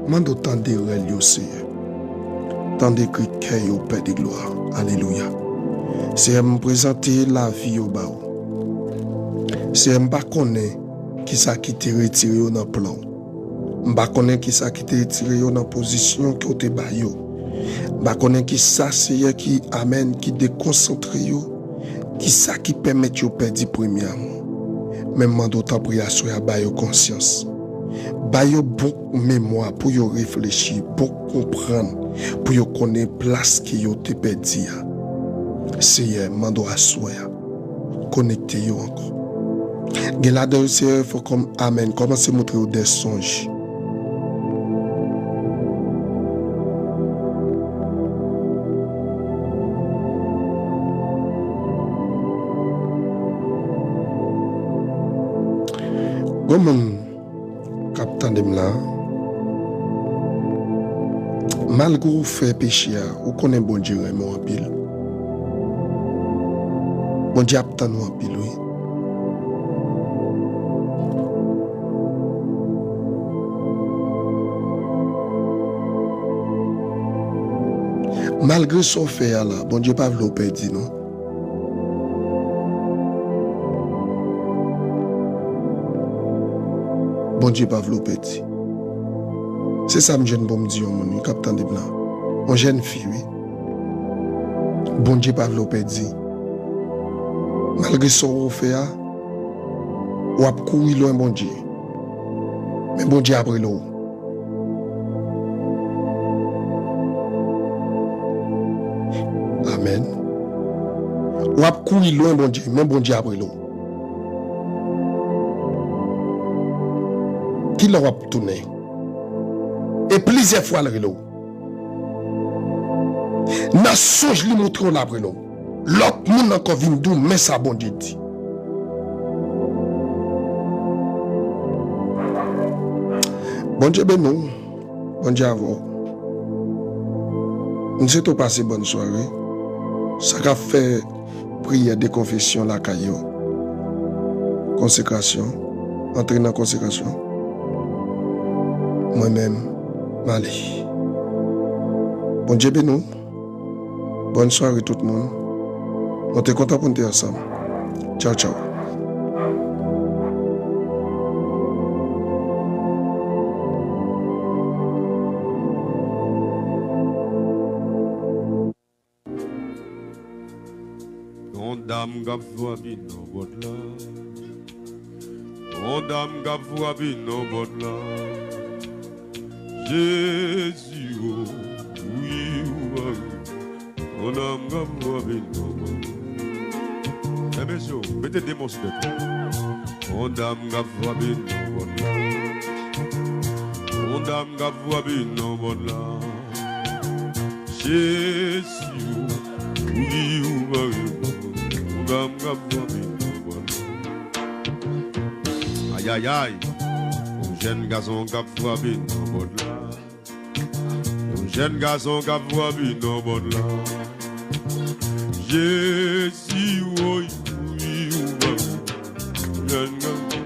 Mando tant de rel yo Seigneur. Tant de cri cœur yo Père de gloire. Alléluia. Seigneur me présenter la vie yo ba ou. Seigneur m'pa connaît qui ça qui te retiré yo dans plan. M'pa connaît qui ça qui te retiré yo dans position que te ba yo. M'pa connaît qui ça Seigneur qui amène qui déconcentre yo. Qui ça qui permet de perdre premier amour. Même d'autant prière soit ba yo conscience. Ba yo bon mémoire pour yo réfléchir, pour comprendre, pour yo connaître place qui yo te perdu. Seigneur, mando assoya. Connectez yo encore. Gen la de Seigneur faut comme amen, commencer à montrer des songes. Comme capitaine de là, malgré vous faire péché, vous connaissez bon Dieu vraiment en pile. Bon Dieu attend nous en pile, oui. Malgré son fait là, bon Dieu pas voulu perdre non. Bon Dieu pas voulu perdre. C'est ça que je me dis, mon capitaine de blanc. Mon jeune fille, oui. Bon Dieu pas voulu perdre. Malgré son fait, ou a couru loin bon Dieu. Mais bon Dieu après l'eau. Amen. Ou a couru loin bon Dieu, mais bon Dieu après l'eau. Qui l'aura tourné? Et plusieurs fois le l'eau. N'a songe lui montrer l'après l'eau. L'autre monde encore vient d'où, mais ça bon Dieu dit. Bon Dieu ben nous. Bon Dieu à vous. Nous souhaitons passer bonne soirée. Ça a fait prière de confession la caillou. Consécration. Entrer dans la consécration. Moi-même, Mali. Bon Dieu béni. Bonne soirée tout le monde. On est content pour nous ensemble. Ciao, ciao. On dame gap voabi no bodla. On dame gap voabi no bodla. Jésus, oui, oui. On dame gap voabi no bodla. Eh messieurs, mettez des mots sur le temps. On dame gap voabi no bodla. On dame gap voabi no bodla. Jésus, oui, oui. Aïe aïe aïe, un jeune garçon qui a frappé dans le là. Un jeune garçon qui a frappé dans le là. Jésus, oui, oui, oui. Jeune garçon.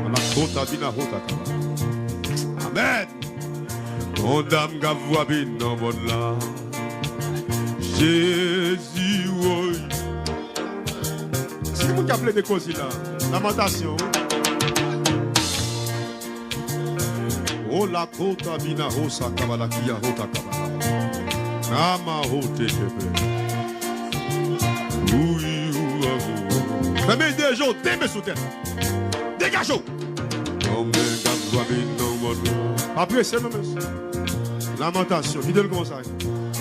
On a compté bien à haute. Amen. On dame qui a frappé dans le là. Jésus, oui. Si vous appelez des causes là, lamentation. Oh la kota bina hosa kabala kia hota kabala. Nama hote kebe. Oui, oui. Fais-moi des jours, t'aimes sous terre. Dégage-vous. Après, c'est le monsieur. Lamentation, qui donne le conseil.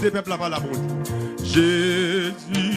Des peuples là-bas la bonne. Jésus.